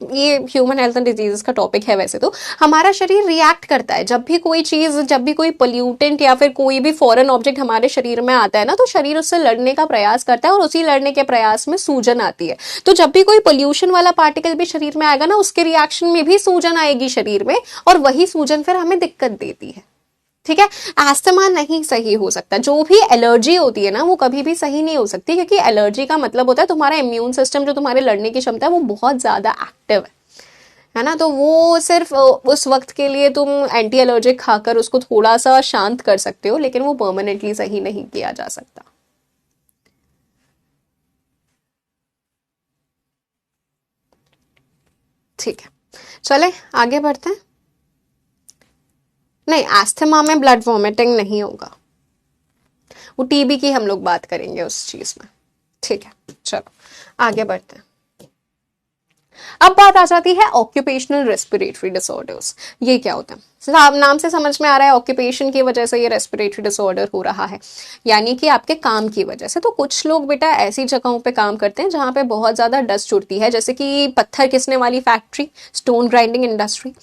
ये ह्यूमन हेल्थ एंड डिजीजेस का टॉपिक है वैसे तो। हमारा शरीर रिएक्ट करता है जब भी कोई चीज, जब भी कोई पोल्यूटेंट या फिर कोई भी फॉरेन ऑब्जेक्ट हमारे शरीर में आता है ना, तो शरीर उससे लड़ने का प्रयास करता है और उसी लड़ने के प्रयास में सूजन आती है। तो जब भी कोई पोल्यूशन वाला पार्टिकल भी शरीर में आएगा ना, उसके रिएक्शन में भी सूजन आएगी शरीर में, और वही सूजन फिर हमें दिक्कत देती है। ठीक है, अस्थमा नहीं सही हो सकता। जो भी एलर्जी होती है ना, वो कभी भी सही नहीं हो सकती, क्योंकि एलर्जी का मतलब होता है तुम्हारा इम्यून सिस्टम, जो तुम्हारे लड़ने की क्षमता है वो बहुत ज्यादा एक्टिव है ना। तो वो सिर्फ उस वक्त के लिए तुम एंटी एलर्जिक खाकर उसको थोड़ा सा शांत कर सकते हो, लेकिन वो परमानेंटली सही नहीं किया जा सकता। ठीक है, चले आगे बढ़ते हैं। नहीं, एस्थमा में ब्लड वॉमिटिंग नहीं होगा, वो टीबी की हम लोग बात करेंगे उस चीज में। ठीक है, चलो आगे बढ़ते हैं। अब बात आ जाती है ऑक्यूपेशनल रेस्पिरेटरी डिसऑर्डर्स। ये क्या होता है? नाम से समझ में आ रहा है, ऑक्यूपेशन की वजह से ये रेस्पिरेटरी डिसऑर्डर हो रहा है, यानी कि आपके काम की वजह से। तो कुछ लोग बेटा ऐसी जगहों पे काम करते हैं जहाँ पे बहुत ज़्यादा डस्ट उड़ती है, जैसे कि पत्थर घिसने वाली फैक्ट्री, स्टोन ग्राइंडिंग इंडस्ट्री।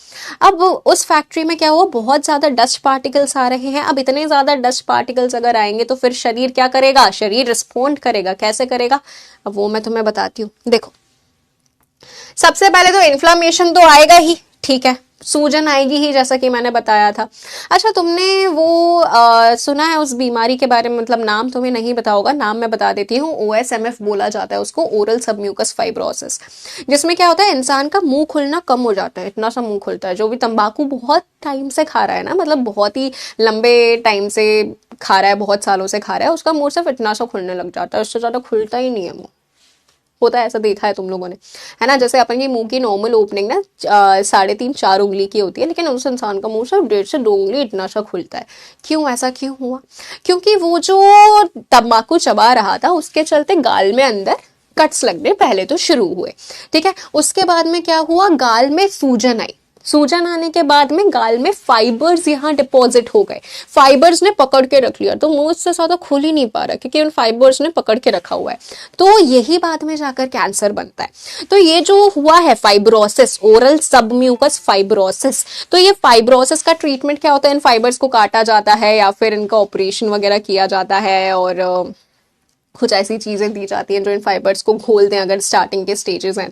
अब उस फैक्ट्री में क्या हुआ, बहुत ज़्यादा डस्ट पार्टिकल्स आ रहे हैं। अब इतने ज़्यादा डस्ट पार्टिकल्स अगर आएंगे तो फिर शरीर क्या करेगा? शरीर रिस्पॉन्ड करेगा। कैसे करेगा? अब वो मैं तुम्हें बताती हूँ। देखो, सबसे पहले तो इन्फ्लामेशन तो आएगा ही, ठीक है, सूजन आएगी ही, जैसा कि मैंने बताया था। अच्छा, तुमने वो सुना है उस बीमारी के बारे में? मतलब नाम तुम्हें नहीं पता होगा, नाम मैं बता देती हूँ। OSMF बोला जाता है उसको, ओरल सबम्यूकस फाइब्रोसिस, जिसमें क्या होता है, इंसान का मुंह खुलना कम हो जाता है। इतना सा मुंह खुलता है। जो भी तंबाकू बहुत टाइम से खा रहा है ना, मतलब बहुत ही लंबे टाइम से खा रहा है, बहुत सालों से खा रहा है, उसका मुंह सिर्फ इतना सा खुलने लग जाता है, उससे ज्यादा खुलता ही नहीं है मुंह। होता है, ऐसा देखा है तुम लोगों ने, है ना। जैसे अपन की मुंह की नॉर्मल ओपनिंग ना 3.5-4 उंगली की होती है, लेकिन उस इंसान का मुंह सिर्फ 1.5 से 2 उंगली इतना सा खुलता है। क्यों? ऐसा क्यों हुआ? क्योंकि वो जो तंबाकू चबा रहा था, उसके चलते गाल में अंदर कट्स लगने पहले तो शुरू हुए। ठीक है, उसके बाद में क्या हुआ, गाल में सूजन आई। सूजन आने के बाद में गाल में फाइबर्स यहाँ डिपॉजिट हो गए। फाइबर्स ने पकड़ के रख लिया, तो मुंह इससे ज्यादा खुल ही नहीं पा रहा, क्योंकि उन फाइबर्स ने पकड़ के रखा हुआ है। तो यही बाद में जाकर कैंसर बनता है। तो ये जो हुआ है फाइब्रोसिस, ओरल सबम्यूकस फाइब्रोसिस, तो ये फाइब्रोसिस का ट्रीटमेंट क्या होता है? इन फाइबर्स को काटा जाता है या फिर इनका ऑपरेशन वगैरह किया जाता है, और कुछ ऐसी चीजें दी जाती हैं जो इन फाइबर्स को खोल दें, अगर स्टार्टिंग के स्टेजेस हैं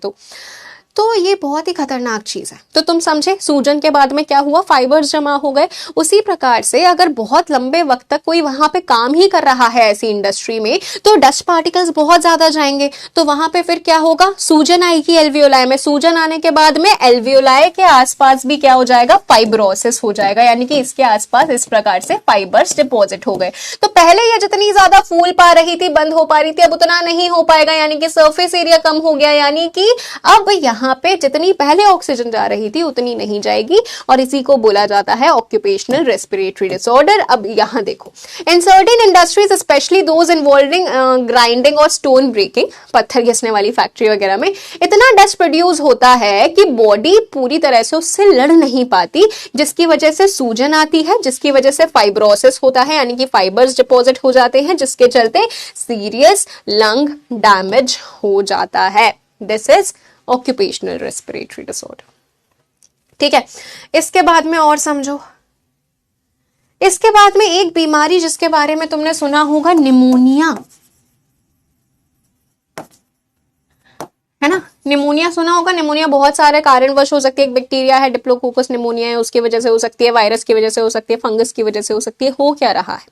तो ये बहुत ही खतरनाक चीज है। तो तुम समझे, सूजन के बाद में क्या हुआ, फाइबर्स जमा हो गए। उसी प्रकार से अगर बहुत लंबे वक्त तक कोई वहां पे काम ही कर रहा है ऐसी इंडस्ट्री में, तो डस्ट पार्टिकल्स बहुत ज्यादा जाएंगे, तो वहां पे फिर क्या होगा, सूजन आएगी एल्वियोलाई में। सूजन आने के बाद में एल्वियोलाई के आसपास भी क्या हो जाएगा, फाइब्रोसिस हो जाएगा, यानी कि इसके आसपास इस प्रकार से फाइबर्स डिपॉजिट हो गए। तो पहले ये जितनी ज्यादा फूल पा रही थी, बंद हो पा रही थी, अब उतना नहीं हो पाएगा, यानी कि सरफेस एरिया कम हो गया, यानी कि अब यहाँ पे जितनी पहले ऑक्सीजन जा रही थी उतनी नहीं जाएगी, और इसी को बोला जाता है ऑक्यूपेशनल रेस्पिरेटरी डिसऑर्डर। अब यहाँ देखो, in certain industries specially those involving grinding और स्टोन ब्रेकिंग, पत्थर घिसने वाली फैक्ट्री वगैरह में इतना डस्ट प्रोड्यूस होता है कि बॉडी पूरी तरह से उससे लड़ नहीं पाती, जिसकी वजह से सूजन आती है, जिसकी वजह से फाइब्रोसिस होता है, यानी कि फाइबर्स डिपॉजिट हो जाते हैं, जिसके चलते सीरियस लंग डैमेज हो जाता है। This is occupational respiratory disorder. ठीक है, इसके बाद में और समझो। इसके बाद में एक बीमारी जिसके बारे में तुमने सुना होगा, निमोनिया, है ना। निमोनिया सुना होगा। निमोनिया बहुत सारे कारणवश हो सकती है। एक बैक्टीरिया है, डिप्लोकोकस निमोनिया है, उसकी वजह से हो सकती है, वायरस की वजह से हो सकती है, फंगस की वजह से हो सकती है। हो क्या रहा है,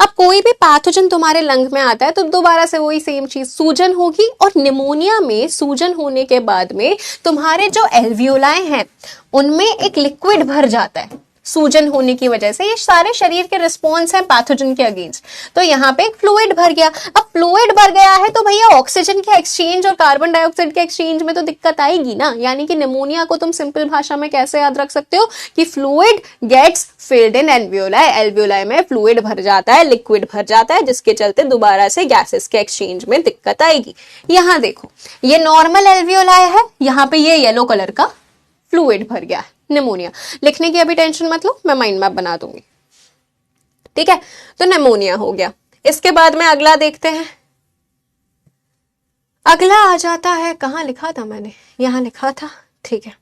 अब कोई भी पैथोजन तुम्हारे लंग में आता है तो दोबारा से वही सेम चीज, सूजन होगी। और निमोनिया में सूजन होने के बाद में तुम्हारे जो एल्वियोलाई हैं उनमें एक लिक्विड भर जाता है सूजन होने की वजह से। ये सारे शरीर के रिस्पॉन्स हैं पैथोजन के अगेंस्ट। तो यहाँ पे एक फ्लूइड भर गया। अब फ्लूइड भर गया है तो भैया ऑक्सीजन के एक्सचेंज और कार्बन डाइऑक्साइड के एक्सचेंज में तो दिक्कत आएगी ना। यानी कि निमोनिया को तुम सिंपल भाषा में कैसे याद रख सकते हो कि fluid gets filled in alveoli, alveoli में फ्लूइड भर जाता है, लिक्विड भर जाता है, जिसके चलते दोबारा से गैसेस के एक्सचेंज में दिक्कत आएगी। यहां देखो ये नॉर्मल एल्वियोलाई है, यहां पे ये येलो कलर का फ्लूइड भर गया है, निमोनिया। लिखने की अभी टेंशन मत लो, मैं माइंड मैप बना दूंगी, ठीक है। तो निमोनिया हो गया। इसके बाद में अगला देखते हैं। अगला आ जाता है, कहां लिखा था मैंने, यहां लिखा था, ठीक है।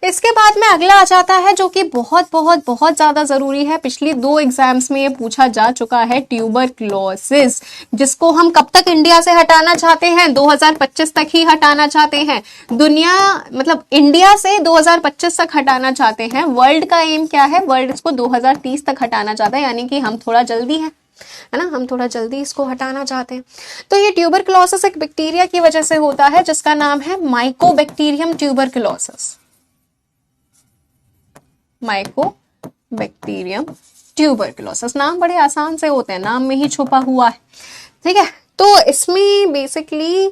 इसके बाद में अगला आ जाता है जो कि बहुत बहुत बहुत ज्यादा जरूरी है, पिछली 2 एग्जाम्स में ये पूछा जा चुका है, ट्यूबरक्लोसिस, जिसको हम कब तक इंडिया से हटाना चाहते हैं, 2025 तक ही हटाना चाहते हैं। दुनिया मतलब इंडिया से 2025 तक हटाना चाहते हैं। वर्ल्ड का एम क्या है, वर्ल्ड इसको 2030 तक हटाना चाहता है, यानी कि हम थोड़ा जल्दी है ना, हम थोड़ा जल्दी इसको हटाना चाहते हैं। तो ये ट्यूबरक्लोसिस एक बैक्टीरिया की वजह से होता है जिसका नाम है माइकोबैक्टीरियम ट्यूबरक्लोसिस, माइकोबैक्टीरियम ट्यूबरक्लोसिस। नाम बड़े आसान से होते हैं, नाम में ही छुपा हुआ है, ठीक है। तो इसमें बेसिकली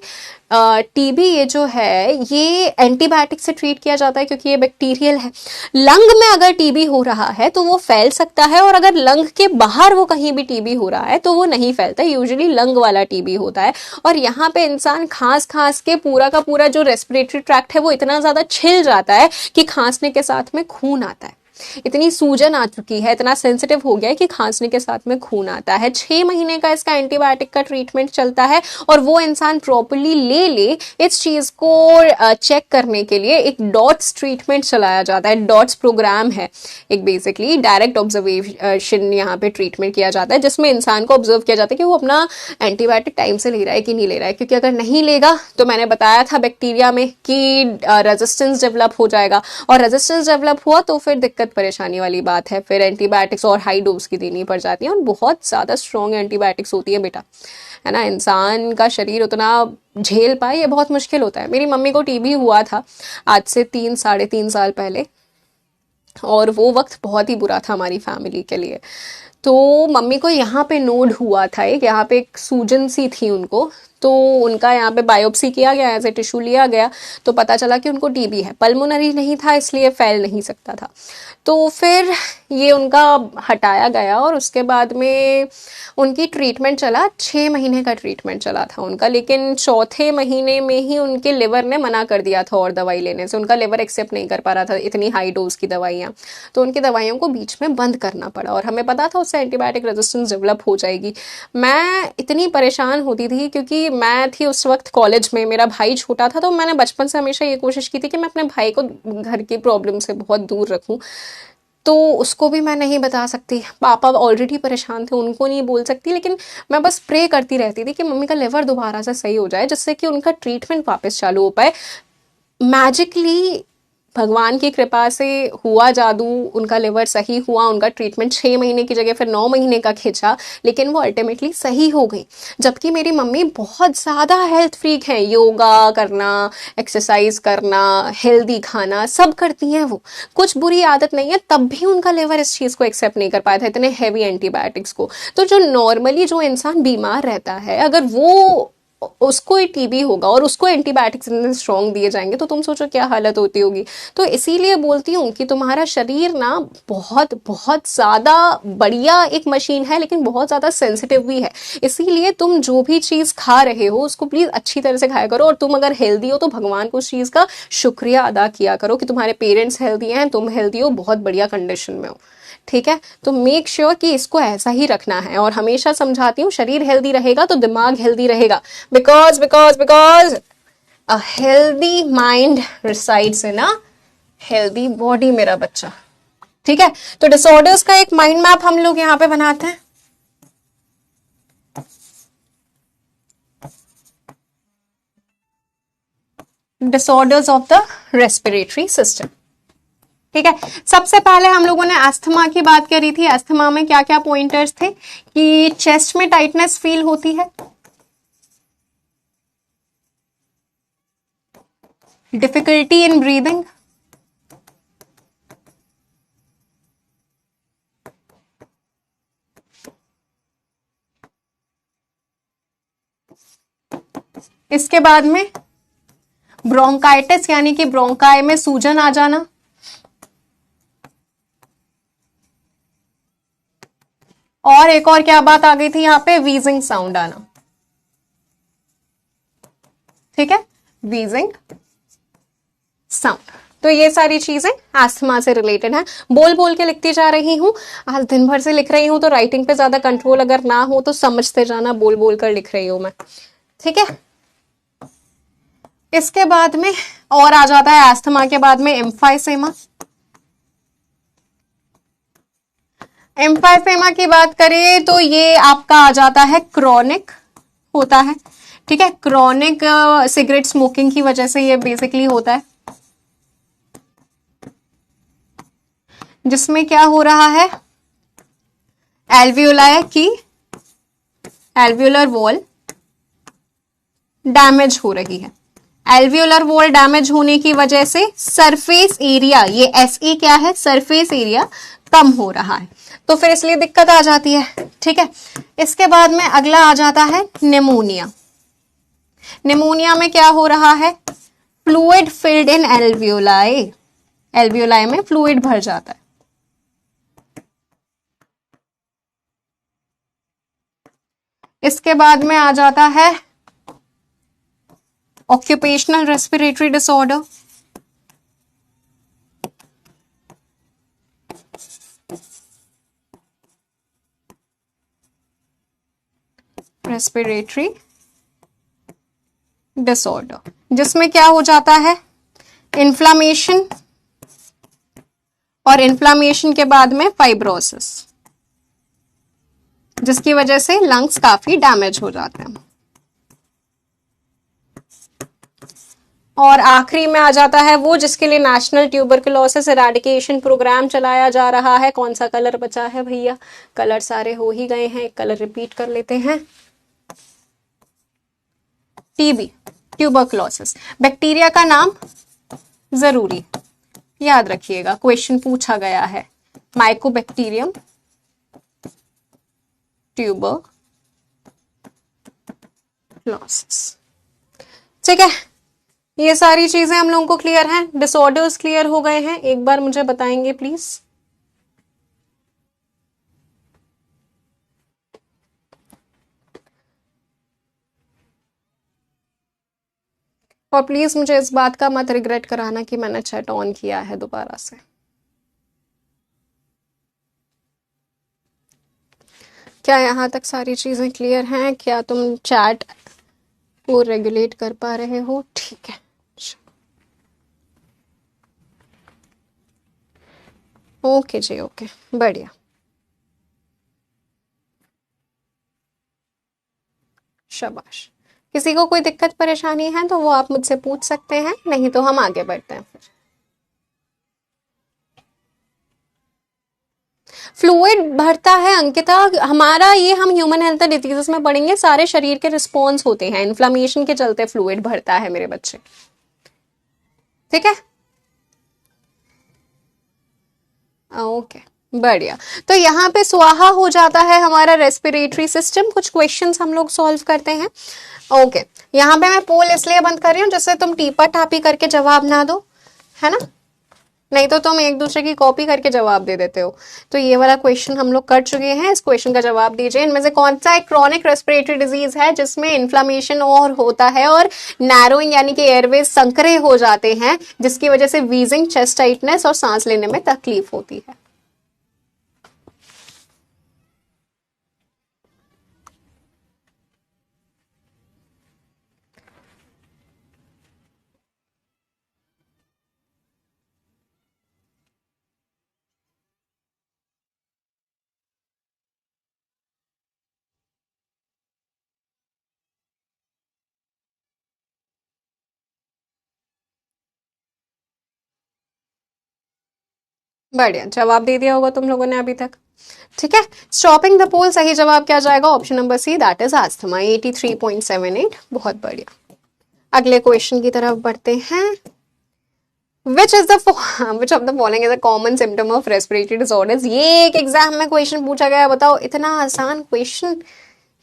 टीबी ये जो है ये एंटीबायोटिक से ट्रीट किया जाता है क्योंकि ये बैक्टीरियल है। लंग में अगर टीबी हो रहा है तो वो फैल सकता है, और अगर लंग के बाहर वो कहीं भी टीबी हो रहा है तो वो नहीं फैलता, यूजुअली लंग वाला टीबी होता है। और यहाँ पे इंसान खांस खांस के पूरा का पूरा जो रेस्पिरेटरी ट्रैक्ट है वो इतना ज्यादा छिल जाता है कि खांसने के साथ में खून आता है। इतनी सूजन आ चुकी है, इतना सेंसिटिव हो गया है कि खांसने के साथ में खून आता है। 6 महीने का इसका एंटीबायोटिक का ट्रीटमेंट चलता है, और वो इंसान प्रॉपर्ली ले इस चीज को चेक करने के लिए एक डॉट्स ट्रीटमेंट चलाया जाता है। डॉट्स प्रोग्राम है एक, बेसिकली डायरेक्ट ऑब्जर्वेशन यहाँ पे ट्रीटमेंट किया जाता है, जिसमें इंसान को ऑब्जर्व किया जाता है कि वो अपना एंटीबायोटिक टाइम से ले रहा है कि नहीं ले रहा है। क्योंकि अगर नहीं लेगा तो मैंने बताया था बैक्टीरिया में कि रेजिस्टेंस डेवलप हो जाएगा, और रेजिस्टेंस डेवलप हुआ तो फिर दिक्कत परेशानी वाली बात है। फिर एंटीबायोटिक्स और हाई डोज की देनी पड़ जाती है, और बहुत ज्यादा स्ट्रॉन्ग एंटीबायोटिक्स होती है बेटा, है ना। इंसान का शरीर उतना झेल पाए ये बहुत मुश्किल होता है। मेरी मम्मी को टीबी हुआ था आज से 3-3.5 साल पहले, और वो वक्त बहुत ही बुरा था हमारी फैमिली के लिए। तो मम्मी को यहाँ पे नोड हुआ था, एक यहाँ पे एक सूजन सी थी उनको, तो उनका यहाँ पे बायोप्सी किया गया, ऐसे टिश्यू लिया गया, तो पता चला कि उनको टीबी है। पल्मोनरी नहीं था इसलिए फैल नहीं सकता था। तो फिर ये उनका हटाया गया, और उसके बाद में उनकी ट्रीटमेंट चला, 6 महीने का ट्रीटमेंट चला था उनका। लेकिन चौथे महीने में ही उनके लिवर ने मना कर दिया था और दवाई लेने से, उनका लिवर एक्सेप्ट नहीं कर पा रहा था इतनी हाई डोज की दवाइयाँ। तो उनकी दवाइयों को बीच में बंद करना पड़ा, और हमें पता था उससे एंटीबायोटिक रेजिस्टेंस डेवलप हो जाएगी। मैं इतनी परेशान होती थी क्योंकि मैं थी उस वक्त कॉलेज में, मेरा भाई छोटा था, तो मैंने बचपन से हमेशा ये कोशिश की थी कि मैं अपने भाई को घर की प्रॉब्लम से बहुत दूर रखूं। तो उसको भी मैं नहीं बता सकती, पापा ऑलरेडी परेशान थे, उनको नहीं बोल सकती, लेकिन मैं बस प्रे करती रहती थी कि मम्मी का लिवर दोबारा से सही हो जाए, जिससे कि उनका ट्रीटमेंट वापस चालू हो पाए। मैजिकली भगवान की कृपा से हुआ जादू, उनका लिवर सही हुआ, उनका ट्रीटमेंट 6 महीने की जगह फिर 9 महीने का खिंचा, लेकिन वो अल्टीमेटली सही हो गई। जबकि मेरी मम्मी बहुत ज़्यादा हेल्थ फ्रीक है, योगा करना, एक्सरसाइज करना, हेल्दी खाना सब करती हैं वो, कुछ बुरी आदत नहीं है, तब भी उनका लिवर इस चीज़ को एक्सेप्ट नहीं कर पाया था, इतने हैवी एंटीबायोटिक्स को। तो जो नॉर्मली जो इंसान बीमार रहता है, अगर वो उसको टीबी होगा और उसको एंटीबायोटिक्स स्ट्रॉन्ग दिए जाएंगे तो तुम सोचो क्या हालत होती होगी। तो इसीलिए बोलती हूँ कि तुम्हारा शरीर ना बहुत बहुत ज़्यादा बढ़िया एक मशीन है, लेकिन बहुत ज़्यादा सेंसिटिव भी है। इसीलिए तुम जो भी चीज़ खा रहे हो उसको प्लीज़ अच्छी तरह से खाया करो, और तुम अगर हेल्दी हो तो भगवान को उस चीज़ का शुक्रिया अदा किया करो कि तुम्हारे पेरेंट्स हेल्दी हैं, तुम हेल्दी हो, बहुत बढ़िया कंडीशन में हो, ठीक है। तो मेक श्योर कि इसको ऐसा ही रखना है, और हमेशा समझाती हूँ शरीर हेल्दी रहेगा तो दिमाग हेल्दी रहेगा, because because because a healthy mind resides in a healthy body मेरा बच्चा, ठीक है। तो डिसऑर्डर्स का एक माइंड मैप हम लोग यहाँ पे बनाते हैं। Disorders of the respiratory system. ठीक है, सबसे पहले हम लोगों ने अस्थमा की बात करी थी। अस्थमा में क्या क्या पॉइंटर्स थे कि चेस्ट में टाइटनेस फील होती है, डिफिकल्टी इन ब्रीदिंग, इसके बाद में ब्रोंकाइटिस यानी कि ब्रोंकाई में सूजन आ जाना, और एक और क्या बात आ गई थी यहाँ पे, वीजिंग साउंड आना। ठीक है, वीजिंग साउंड। तो ये सारी चीजें अस्थमा से रिलेटेड है। बोल बोल के लिखती जा रही हूँ, आज दिन भर से लिख रही हूँ, तो राइटिंग पे ज्यादा कंट्रोल अगर ना हो तो समझते जाना, बोल बोल कर लिख रही हूं मैं। ठीक है, इसके बाद में और आ जाता है अस्थमा के बाद में एम्फाइसेमा। एम्फाइसेमा की बात करें तो ये आपका आ जाता है क्रॉनिक होता है। ठीक है, क्रॉनिक सिगरेट स्मोकिंग की वजह से ये बेसिकली होता है, जिसमें क्या हो रहा है, एल्वियोलाई की एल्वियोलर वॉल डैमेज हो रही है। एल्वियोलर वॉल डैमेज होने की वजह से सरफेस एरिया, ये एसई क्या है, सरफेस एरिया कम हो रहा है, तो फिर इसलिए दिक्कत आ जाती है। ठीक है, इसके बाद में अगला आ जाता है निमोनिया। निमोनिया में क्या हो रहा है, fluid filled in alveoli, alveoli में फ्लूइड भर जाता है। इसके बाद में आ जाता है occupational respiratory disorder. Respiratory disorder, जिसमें क्या हो जाता है, इन्फ्लामेशन, और इन्फ्लामेशन के बाद में फाइब्रोसिस, जिसकी वजह से लंग्स काफी डैमेज हो जाते हैं। और आखिरी में आ जाता है वो जिसके लिए नेशनल ट्यूबरकुलोसिस इरेडिकेशन प्रोग्राम चलाया जा रहा है। कौन सा कलर बचा है भैया, कलर सारे हो ही गए हैं, एक कलर रिपीट कर लेते हैं। टीबी, ट्यूबरकुलोसिस, बैक्टीरिया का नाम जरूरी याद रखिएगा, क्वेश्चन पूछा गया है, माइकोबैक्टीरियम ट्यूबरकुलोसिस। ठीक है, ये सारी चीजें हम लोगों को क्लियर हैं, डिसऑर्डर्स क्लियर हो गए हैं, एक बार मुझे बताएंगे प्लीज। और प्लीज मुझे इस बात का मत रिग्रेट कराना कि मैंने चैट ऑन किया है दोबारा से। क्या यहाँ तक सारी चीजें क्लियर हैं, क्या तुम चैट को रेगुलेट कर पा रहे हो? ठीक है, ओके जी, ओके, बढ़िया, शाबाश। किसी को कोई दिक्कत परेशानी है तो वो आप मुझसे पूछ सकते हैं, नहीं तो हम आगे बढ़ते हैं फिर। फ्लूइड भरता है अंकिता, हमारा ये हम ह्यूमन हेल्थ डिजीजेस में पढ़ेंगे, सारे शरीर के रिस्पॉन्स होते हैं, इन्फ्लामेशन के चलते फ्लूइड भरता है मेरे बच्चे। ठीक है, ओके, बढ़िया। तो यहाँ पे स्वाहा हो जाता है हमारा रेस्पिरेटरी सिस्टम। कुछ क्वेश्चंस हम लोग सॉल्व करते हैं। ओके, यहाँ पे मैं पोल इसलिए बंद कर रही हूँ जिससे तुम टीपा टापी करके जवाब ना दो, है ना, नहीं तो तुम एक दूसरे की कॉपी करके जवाब दे देते हो। तो ये वाला क्वेश्चन हम लोग कर चुके हैं, इस क्वेश्चन का जवाब दीजिए। इनमें से कौन सा एक क्रॉनिक रेस्पिरेटरी डिजीज है जिसमें इन्फ्लामेशन और होता है और नैरोइंग यानी कि एयरवेज संकरे हो जाते हैं, जिसकी वजह से वीजिंग, चेस्ट टाइटनेस और सांस लेने में तकलीफ होती है? बढ़िया, जवाब दे दिया होगा तुम लोगों ने अभी तक। ठीक है, स्टॉपिंग द पोल सही जवाब क्या जाएगा? Option number C, that is asthma, 83.78। बहुत बढ़िया। अगले क्वेश्चन की तरफ बढ़ते हैं। Which of the following is a common symptom of respiratory disorders? ये एक एग्जाम में क्वेश्चन पूछा गया है, बताओ, इतना आसान क्वेश्चन।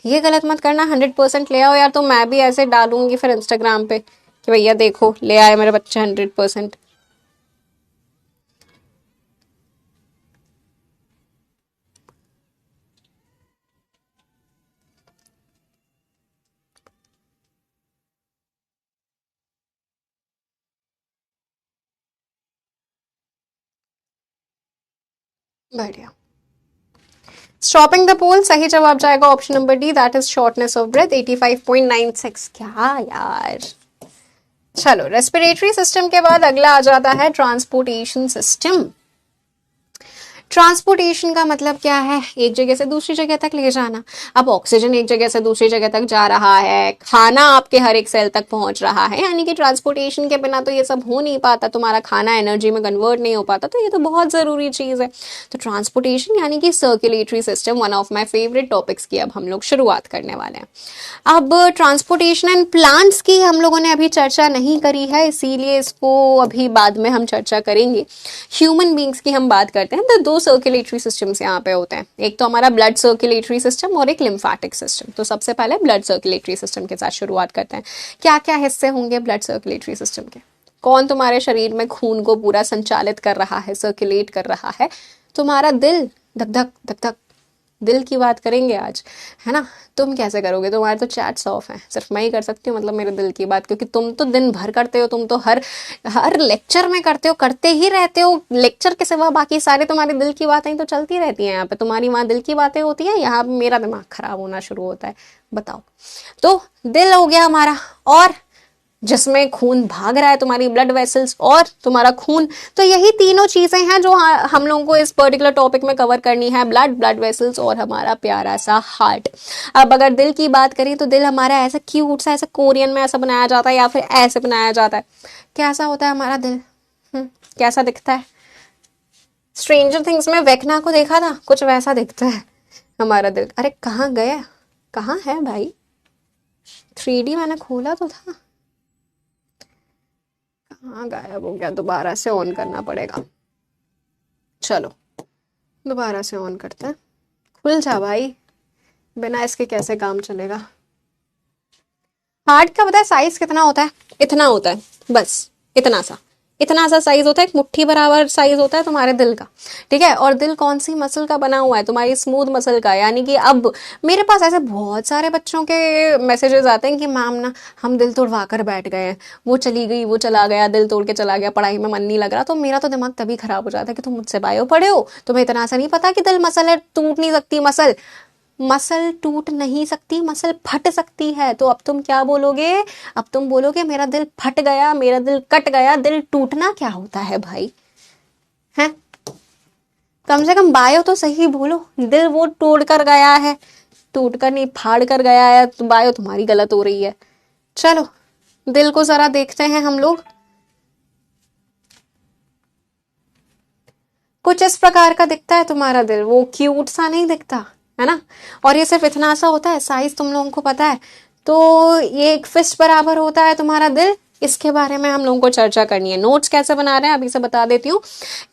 ये गलत मत करना, 100% ले आओ यार। तो मैं भी ऐसे डालूंगी फिर इंस्टाग्राम पे कि भैया देखो ले आए मेरे बच्चे 100%। बढ़िया। स्टॉपिंग द पोल सही जवाब जाएगा option number D, that is shortness of breath, 85.96। क्या यार। चलो, रेस्पिरेटरी सिस्टम के बाद अगला आ जाता है ट्रांसपोर्टेशन सिस्टम। ट्रांसपोर्टेशन का मतलब क्या है? एक जगह से दूसरी जगह तक ले जाना। अब ऑक्सीजन एक जगह से दूसरी जगह तक जा रहा है, खाना आपके हर एक सेल तक पहुंच रहा है, यानी कि ट्रांसपोर्टेशन के बिना तो ये सब हो नहीं पाता, तुम्हारा खाना एनर्जी में कन्वर्ट नहीं हो पाता, तो ये तो बहुत ज़रूरी चीज़ है। तो ट्रांसपोर्टेशन यानी कि circulatory system, one of my favourite topics की अब हम लोग शुरुआत करने वाले हैं। अब ट्रांसपोर्टेशन एंड प्लांट्स की हम लोगों ने अभी चर्चा नहीं करी है, इसीलिए इसको अभी बाद में हम चर्चा करेंगे। ह्यूमन बींग्स की हम बात करते हैं तो दो सर्कुलेटरी सिस्टम्स यहाँ पे होते हैं, एक तो हमारा ब्लड सर्कुलेटरी सिस्टम और एक लिम्फेटिक सिस्टम। तो सबसे पहले ब्लड सर्कुलेटरी सिस्टम के साथ शुरुआत करते हैं। क्या क्या हिस्से होंगे ब्लड सर्कुलेटरी सिस्टम के? कौन तुम्हारे शरीर में खून को पूरा संचालित कर रहा है, सर्कुलेट कर रहा है? तुम्हारा दिल, धक धक धक धक, दिल की बात करेंगे आज, है ना। तुम कैसे करोगे? तुम्हारे तो चैट्स ऑफ हैं, सिर्फ मैं ही कर सकती हूँ मतलब मेरे दिल की बात, क्योंकि तुम तो दिन भर करते हो, तुम तो हर हर लेक्चर में करते हो, करते ही रहते हो। लेक्चर के सिवा बाकी सारे तुम्हारे दिल की बातें तो चलती रहती हैं यहाँ पे। तुम्हारी वहाँ दिल की बातें होती हैं, यहाँ पे मेरा दिमाग खराब होना शुरू होता है। बताओ, तो दिल हो गया हमारा, और जिसमें खून भाग रहा है, तुम्हारी ब्लड वेसल्स और तुम्हारा खून। तो यही तीनों चीजें हैं जो हम लोगों को इस पर्टिकुलर टॉपिक में कवर करनी है, ब्लड, ब्लड वेसल्स और हमारा प्यारा सा हार्ट। अब अगर दिल की बात करें तो दिल हमारा ऐसा क्यूट सा, ऐसा कोरियन में ऐसा बनाया जाता है या फिर ऐसे बनाया जाता है। कैसा होता है हमारा दिल? कैसा दिखता है? स्ट्रेंजर थिंग्स में वेकना को देखा था, कुछ वैसा दिखता है हमारा दिल। अरे कहाँ गया, कहाँ है भाई? 3D मैंने खोला तो था, हाँ गायब हो गया। दोबारा से ऑन करना पड़ेगा। चलो दोबारा से ऑन करते हैं। खुल जा भाई, बिना इसके कैसे काम चलेगा। हार्ट का पता है साइज कितना होता है? इतना होता है, बस इतना सा साइज होता है, एक मुट्ठी बराबर साइज होता है तुम्हारे दिल का। ठीक है, और दिल कौन सी मसल का बना हुआ है? तुम्हारी स्मूथ मसल का। यानी कि अब मेरे पास ऐसे बहुत सारे बच्चों के मैसेजेस आते हैं कि मैम ना हम दिल तोड़वा कर बैठ गए हैं, वो चली गई, वो चला गया, दिल तोड़ के चला गया, पढ़ाई में मन नहीं लग रहा। तो मेरा तो दिमाग तभी खराब हो जाता है कि तुम मुझसे बायो पढ़े हो, तुम्हें इतना सा नहीं पता कि दिल मसल है, टूट नहीं सकती मसल। मसल टूट नहीं सकती, मसल फट सकती है। तो अब तुम क्या बोलोगे? अब तुम बोलोगे मेरा दिल फट गया, मेरा दिल कट गया। दिल टूटना क्या होता है भाई? है, कम से कम बायो तो सही बोलो। दिल वो तोड़ कर गया है, टूट कर नहीं, फाड़ कर गया है। तो बायो तुम्हारी गलत हो रही है। चलो दिल को जरा देखते हैं हम लोग। कुछ इस प्रकार का दिखता है तुम्हारा दिल, वो क्यूट सा नहीं दिखता है ना। और ये सिर्फ इतना सा होता है, साइज तुम लोगों को पता है। तो ये एक फिस्ट बराबर होता है तुम्हारा दिल। इसके बारे में हम लोगों को चर्चा करनी है। नोट्स कैसे बना रहे हैं अभी से बता देती हूँ।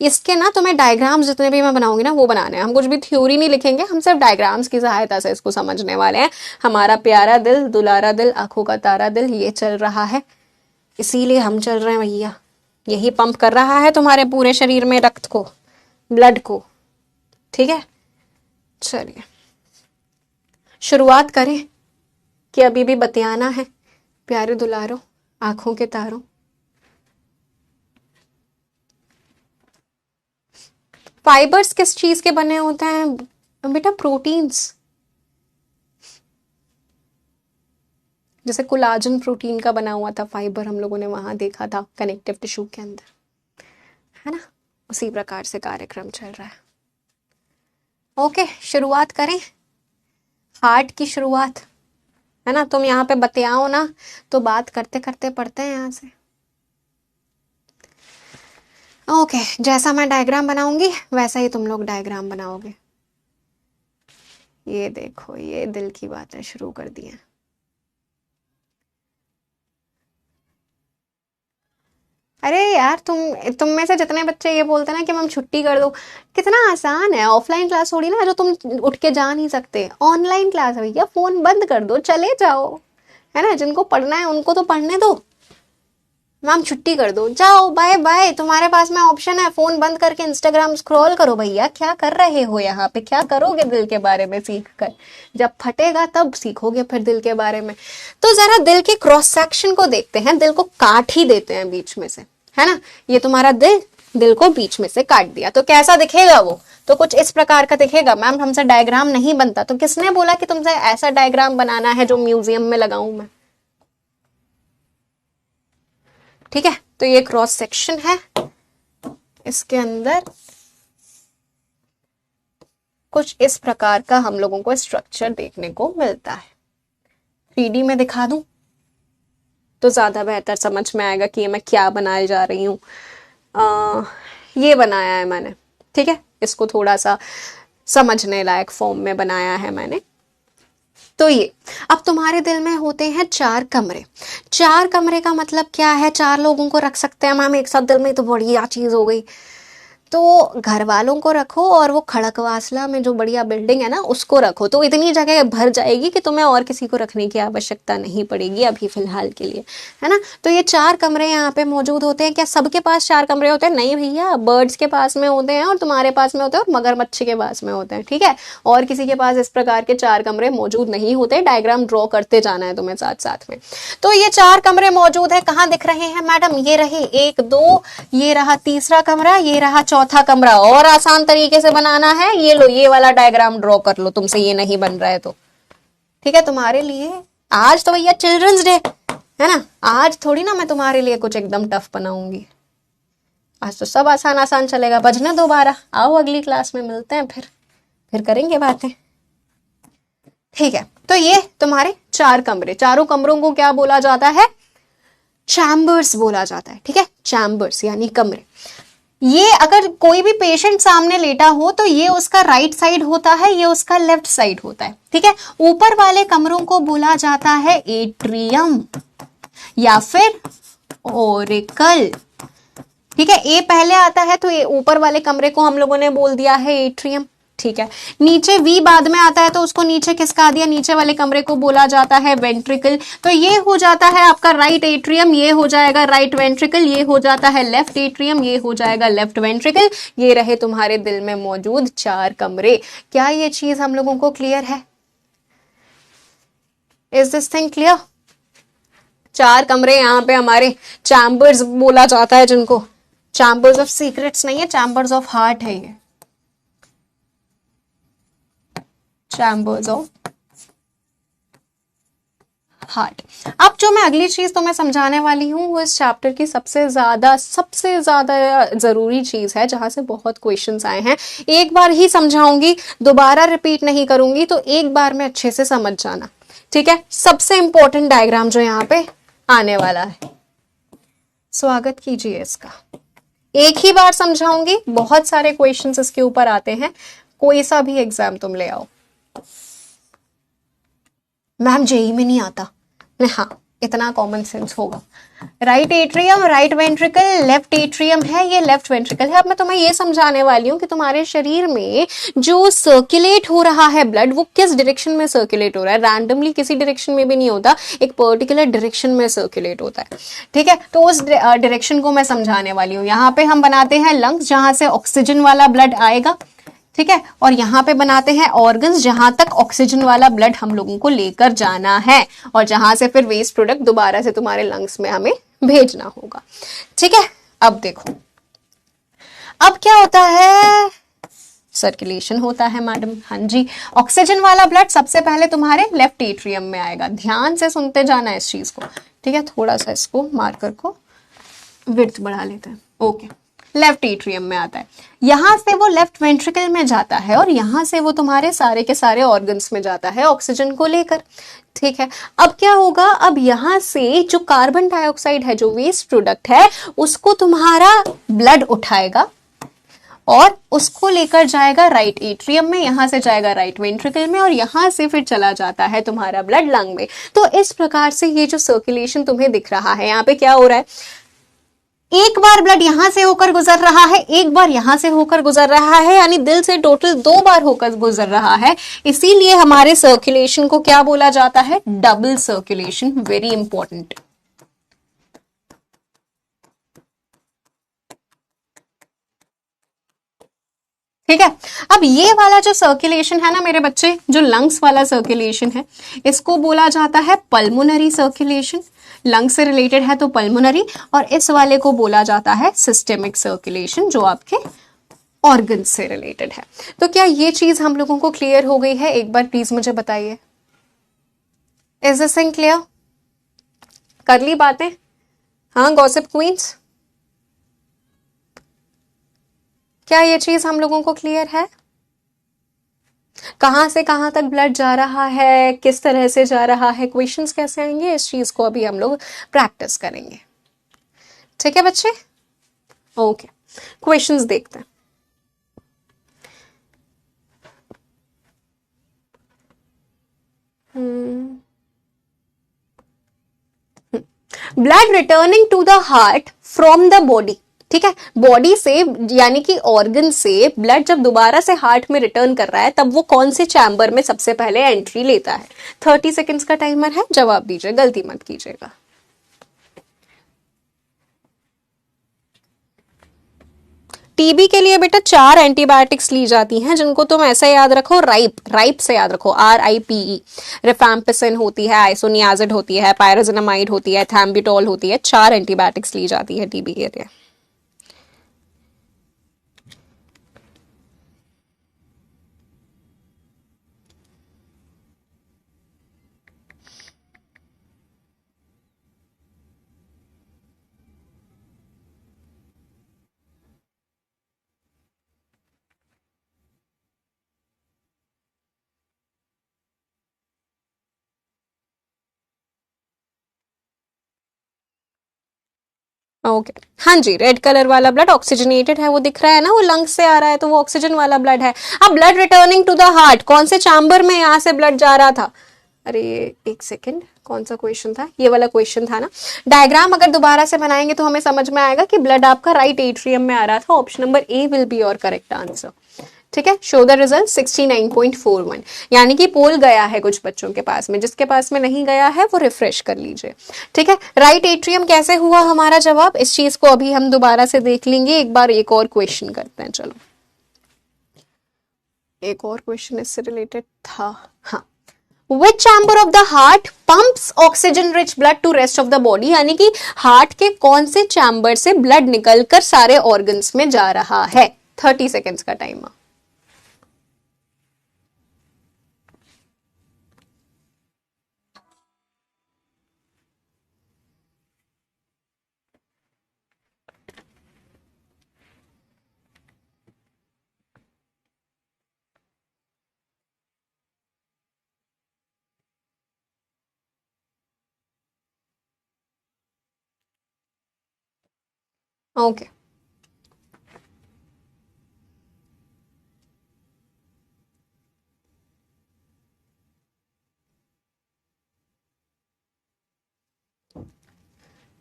इसके ना तुम्हें डायग्राम्स जितने भी मैं बनाऊंगी ना वो बनाने हैं। हम कुछ भी थ्योरी नहीं लिखेंगे, हम सिर्फ डायग्राम्स की सहायता से इसको समझने वाले हैं। हमारा प्यारा दिल, दुलारा दिल, आंखों का तारा दिल, ये चल रहा है, इसीलिए हम चल रहे हैं भैया। यही पंप कर रहा है तुम्हारे पूरे शरीर में रक्त को, ब्लड को। ठीक है, चलिए शुरुआत करें कि अभी भी बतियाना है। प्यारे दुलारो, आंखों के तारों, फाइबर्स किस चीज के बने होते हैं बेटा? प्रोटीन्स। जैसे कोलाजन प्रोटीन का बना हुआ था फाइबर, हम लोगों ने वहां देखा था कनेक्टिव टिश्यू के अंदर, है ना। उसी प्रकार से कार्यक्रम चल रहा है। ओके, शुरुआत करें। हार्ट की शुरुआत, है ना। तुम यहाँ पे बतियाओ ना, तो बात करते करते पढ़ते हैं यहाँ से। ओके, जैसा मैं डायग्राम बनाऊंगी वैसा ही तुम लोग डायग्राम बनाओगे। ये देखो, ये दिल की बातें शुरू कर दी हैं। अरे यार, तुम में से जितने बच्चे ये बोलते हैं ना कि मैम छुट्टी कर दो, कितना आसान है। ऑफलाइन क्लास थोड़ी ना जो तुम उठ के जा नहीं सकते, ऑनलाइन क्लास है भैया, फोन बंद कर दो, चले जाओ, है ना। जिनको पढ़ना है उनको तो पढ़ने दो। मैम छुट्टी कर दो, जाओ, बाय बाय, तुम्हारे पास में ऑप्शन है, फोन बंद करके इंस्टाग्राम स्क्रॉल करो। भैया क्या कर रहे हो यहाँ पे, क्या करोगे दिल के बारे में सीख कर? जब फटेगा तब सीखोगे फिर दिल के बारे में। तो जरा दिल के क्रॉस सेक्शन को देखते हैं, दिल को काट ही देते हैं बीच में से, है ना। ये तुम्हारा दिल को बीच में से काट दिया तो कैसा दिखेगा वो? तो कुछ इस प्रकार का दिखेगा। मैम हमसे डायग्राम नहीं बनता, तो किसने बोला कि तुमसे ऐसा डायग्राम बनाना है जो म्यूजियम में लगाऊं मैं? ठीक है, तो ये क्रॉस सेक्शन है, इसके अंदर कुछ इस प्रकार का हम लोगों को स्ट्रक्चर देखने को मिलता है। 3D में दिखा दूं तो ज्यादा बेहतर समझ में आएगा कि ये मैं क्या बनाए जा रही हूँ। ये बनाया है मैंने, ठीक है, इसको थोड़ा सा समझने लायक फॉर्म में बनाया है मैंने। तो ये अब तुम्हारे दिल में होते हैं 4 कमरे। 4 कमरे का मतलब क्या है? 4 लोगों को रख सकते हैं मैम एक साथ दिल में, तो बढ़िया चीज हो गई। तो घर वालों को रखो और वो खड़कवासला में जो बढ़िया बिल्डिंग है ना उसको रखो, तो इतनी जगह भर जाएगी कि तुम्हें और किसी को रखने की आवश्यकता नहीं पड़ेगी अभी फिलहाल के लिए, है ना। तो ये 4 कमरे यहाँ पे मौजूद होते हैं। क्या सबके पास 4 कमरे होते हैं? नहीं भैया, बर्ड्स के पास में होते हैं और तुम्हारे पास में होते हैं और मगरमच्छ के पास में होते हैं, ठीक है। और किसी के पास इस प्रकार के 4 कमरे मौजूद नहीं होते। डायग्राम ड्रॉ करते जाना है तुम्हें साथ साथ में। तो ये 4 कमरे मौजूद है, कहाँ दिख रहे हैं मैडम? ये रहे 1 2, ये रहा तीसरा कमरा, ये रहा चौथा कमरा। और आसान तरीके से बनाना है, ये लो, ये वाला डायग्राम ड्रॉ कर लो, तुमसे ये नहीं बन रहा है तो, ठीक है। तुम्हारे लिए आज तो भैया चिल्ड्रंस डे है ना, आज थोड़ी ना मैं तुम्हारे लिए कुछ एकदम टफ बनाऊंगी। आज तो सब आसान आसान चलेगा। बजने दो 12, आओ अगली क्लास में मिलते हैं, फिर करेंगे बातें, ठीक है। तो ये तुम्हारे 4 कमरे, चारों कमरों को क्या बोला जाता है? चैम्बर्स बोला जाता है, ठीक है। चैम्बर्स यानी कमरे। ये अगर कोई भी पेशेंट सामने लेटा हो तो ये उसका राइट साइड होता है, ये उसका लेफ्ट साइड होता है, ठीक है। ऊपर वाले कमरों को बोला जाता है एट्रियम या फिर ओरिकल, ठीक है। ए पहले आता है तो ये ऊपर वाले कमरे को हम लोगों ने बोल दिया है एट्रियम, ठीक है। नीचे वी बाद में आता है तो उसको नीचे किसका दिया? नीचे वाले कमरे को बोला जाता है वेंट्रिकल। तो ये हो जाता है आपका राइट एट्रियम, ये हो जाएगा राइट वेंट्रिकल, ये हो जाता है लेफ्ट एट्रियम, ये हो जाएगा लेफ्ट वेंट्रिकल। ये रहे तुम्हारे दिल में मौजूद 4 कमरे। क्या ये चीज हम लोगों को क्लियर है? Is this thing clear? 4 कमरे यहाँ पे हमारे चैम्बर्स बोला जाता है, जिनको चैम्बर्स ऑफ सीक्रेट्स नहीं है, चैम्बर्स ऑफ हार्ट है ये, चैम्बर्स ऑफ हार्ट। अब जो मैं अगली चीज तुम्हें समझाने वाली हूँ वो इस चैप्टर की सबसे ज्यादा जरूरी चीज है, जहां से बहुत क्वेश्चंस आए हैं। एक बार ही समझाऊंगी, दोबारा रिपीट नहीं करूंगी, तो एक बार में अच्छे से समझ जाना, ठीक है। सबसे इंपॉर्टेंट डायग्राम जो यहाँ पे आने वाला है, स्वागत कीजिए इसका। एक ही बार समझाऊंगी, बहुत सारे क्वेश्चंस इसके ऊपर आते हैं, कोई सा भी एग्जाम तुम ले आओ। मैम जेई में नहीं आता, हाँ इतना कॉमन सेंस होगा। Right atrium, right ventricle, left atrium है, ये लेफ्ट वेंट्रिकल है। अब मैं तुम्हें ये समझाने वाली हूँ कि तुम्हारे शरीर में जो सर्कुलेट हो रहा है ब्लड, वो किस डायरेक्शन में सर्कुलेट हो रहा है। रैंडमली किसी डायरेक्शन में भी नहीं होता, एक पर्टिकुलर डायरेक्शन में सर्कुलेट होता है, ठीक है। तो उस डायरेक्शन को मैं समझाने वाली हूँ। यहाँ पे हम बनाते हैं लंग्स, जहां से ऑक्सीजन वाला ब्लड आएगा, ठीक है। और यहाँ पे बनाते हैं ऑर्गन्स, जहां तक ऑक्सीजन वाला ब्लड हम लोगों को लेकर जाना है, और जहां से फिर वेस्ट प्रोडक्ट दोबारा से तुम्हारे लंग्स में हमें भेजना होगा, ठीक है। अब देखो, अब क्या होता है? सर्कुलेशन होता है मैडम, हाँ जी। ऑक्सीजन वाला ब्लड सबसे पहले तुम्हारे लेफ्ट एट्रियम में आएगा, ध्यान से सुनते जाना इस चीज को, ठीक है। थोड़ा सा इसको मार्कर को विड्थ बढ़ा लेते हैं, ओके। लेफ्ट एट्रियम में आता है, यहां से वो लेफ्ट वेंट्रिकल में जाता है और यहां से वो तुम्हारे सारे के सारे ऑर्गन्स में जाता है ऑक्सीजन को लेकर। ठीक है, अब क्या होगा, अब यहां से जो कार्बन डाइऑक्साइड है, जो वेस्ट प्रोडक्ट है, उसको तुम्हारा ब्लड उठाएगा और उसको लेकर जाएगा राइट एट्रियम में, यहां से जाएगा राइट वेंट्रिकल में और यहां से फिर चला जाता है तुम्हारा ब्लड लंग में। तो इस प्रकार से ये जो सर्कुलेशन तुम्हें दिख रहा है, यहाँ पे क्या हो रहा है, एक बार ब्लड यहां से होकर गुजर रहा है, एक बार यहां से होकर गुजर रहा है, यानी दिल से टोटल 2 बार होकर गुजर रहा है। इसीलिए हमारे सर्कुलेशन को क्या बोला जाता है, डबल सर्कुलेशन। Very important. ठीक है, अब ये वाला जो सर्कुलेशन है ना मेरे बच्चे, जो लंग्स वाला सर्कुलेशन है, इसको बोला जाता है पल्मोनरी सर्कुलेशन। लंग्स से रिलेटेड है तो पल्मोनरी, और इस वाले को बोला जाता है सिस्टेमिक सर्कुलेशन, जो आपके ऑर्गन से रिलेटेड है। तो क्या ये चीज हम लोगों को क्लियर हो गई है? एक बार प्लीज मुझे बताइए, इज दिस थिंग क्लियर? कर ली बातें? हाँ गॉसिप क्वींस, क्या ये चीज हम लोगों को क्लियर है? कहां से कहां तक ब्लड जा रहा है, किस तरह से जा रहा है, क्वेश्चंस कैसे आएंगे, इस चीज को अभी हम लोग प्रैक्टिस करेंगे। ठीक है बच्चे, ओके, क्वेश्चंस देखते हैं। Blood returning to the heart from the body. ठीक है, बॉडी से यानी कि ऑर्गन से ब्लड जब दोबारा से हार्ट में रिटर्न कर रहा है, तब वो कौन से चैम्बर में सबसे पहले एंट्री लेता है? 30 सेकेंड्स का टाइमर है, जवाब दीजिए, गलती मत कीजिएगा। टीबी के लिए बेटा 4 एंटीबायोटिक्स ली जाती हैं, जिनको तुम ऐसा याद रखो, राइप से याद रखो, RIPE। रिफैम्पिसिन होती है, आइसोनियाजिड होती है, पायराजिनामाइड होती है, थैम्ब्यूटॉल होती है। 4 एंटीबायोटिक्स ली जाती है टीबी के लिए। ओके, हाँ जी, रेड कलर वाला ब्लड ऑक्सीजनेटेड है, वो दिख रहा है ना, वो लंग्स से आ रहा है, तो वो ऑक्सीजन वाला ब्लड है। अब blood returning to the heart, कौन से चैम्बर में यहां से ब्लड जा रहा था? अरे एक सेकेंड, कौन सा क्वेश्चन था? ये वाला क्वेश्चन था ना। डायग्राम अगर दोबारा से बनाएंगे तो हमें समझ में आएगा कि ब्लड आपका राइट एट्रियम में आ रहा था। Option number A will be your correct answer. ठीक है, शो द रिजल्ट 69.41, यानी कि पोल गया है कुछ बच्चों के पास में, जिसके पास में नहीं गया है वो रिफ्रेश कर लीजिए। ठीक है, राइट एट्रियम कैसे हुआ हमारा जवाब, इस चीज को अभी हम दोबारा से देख लेंगे। एक बार एक और क्वेश्चन करते हैं, चलो एक और क्वेश्चन इससे रिलेटेड था। हाँ, Which chamber of the heart pumps oxygen rich blood to rest of the body, यानी कि हार्ट के कौन से चैम्बर से ब्लड निकलकर सारे ऑर्गन्स में जा रहा है? 30 सेकेंड्स का टाइम। ओके,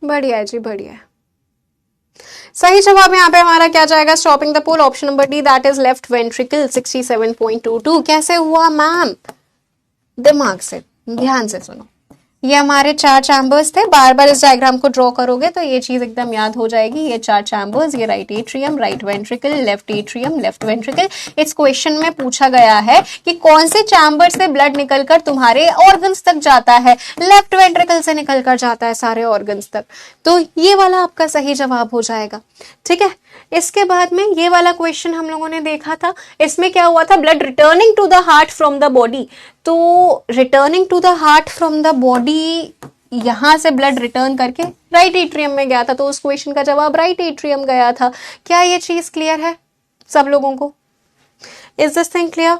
बढ़िया है जी, बढ़िया है। सही जवाब यहाँ पे हमारा क्या जाएगा? Stopping the poll, option number D, that is left ventricle. 67.22 कैसे हुआ मैम? दिमाग से, ध्यान से सुनो, ये हमारे 4 चैम्बर्स थे। बार बार इस डायग्राम को ड्रॉ करोगे तो ये चीज एकदम याद हो जाएगी। ये 4 चैम्बर्स, ये right atrium, right ventricle, left atrium, left ventricle. इस क्वेश्चन में पूछा गया है कि कौन से चैम्बर से ब्लड निकलकर तुम्हारे ऑर्गन्स तक जाता है? लेफ्ट वेंट्रिकल से निकलकर जाता है सारे ऑर्गन्स तक, तो ये वाला आपका सही जवाब हो जाएगा। ठीक है, इसके बाद में ये वाला क्वेश्चन हम लोगों ने देखा था, इसमें क्या हुआ था? Blood returning to the heart from the body. तो returning to the heart from the body, यहां से ब्लड रिटर्न करके राइट एट्रियम में गया था, तो उस क्वेश्चन का जवाब राइट एट्रियम गया था। क्या ये चीज क्लियर है सब लोगों को? Is this thing clear?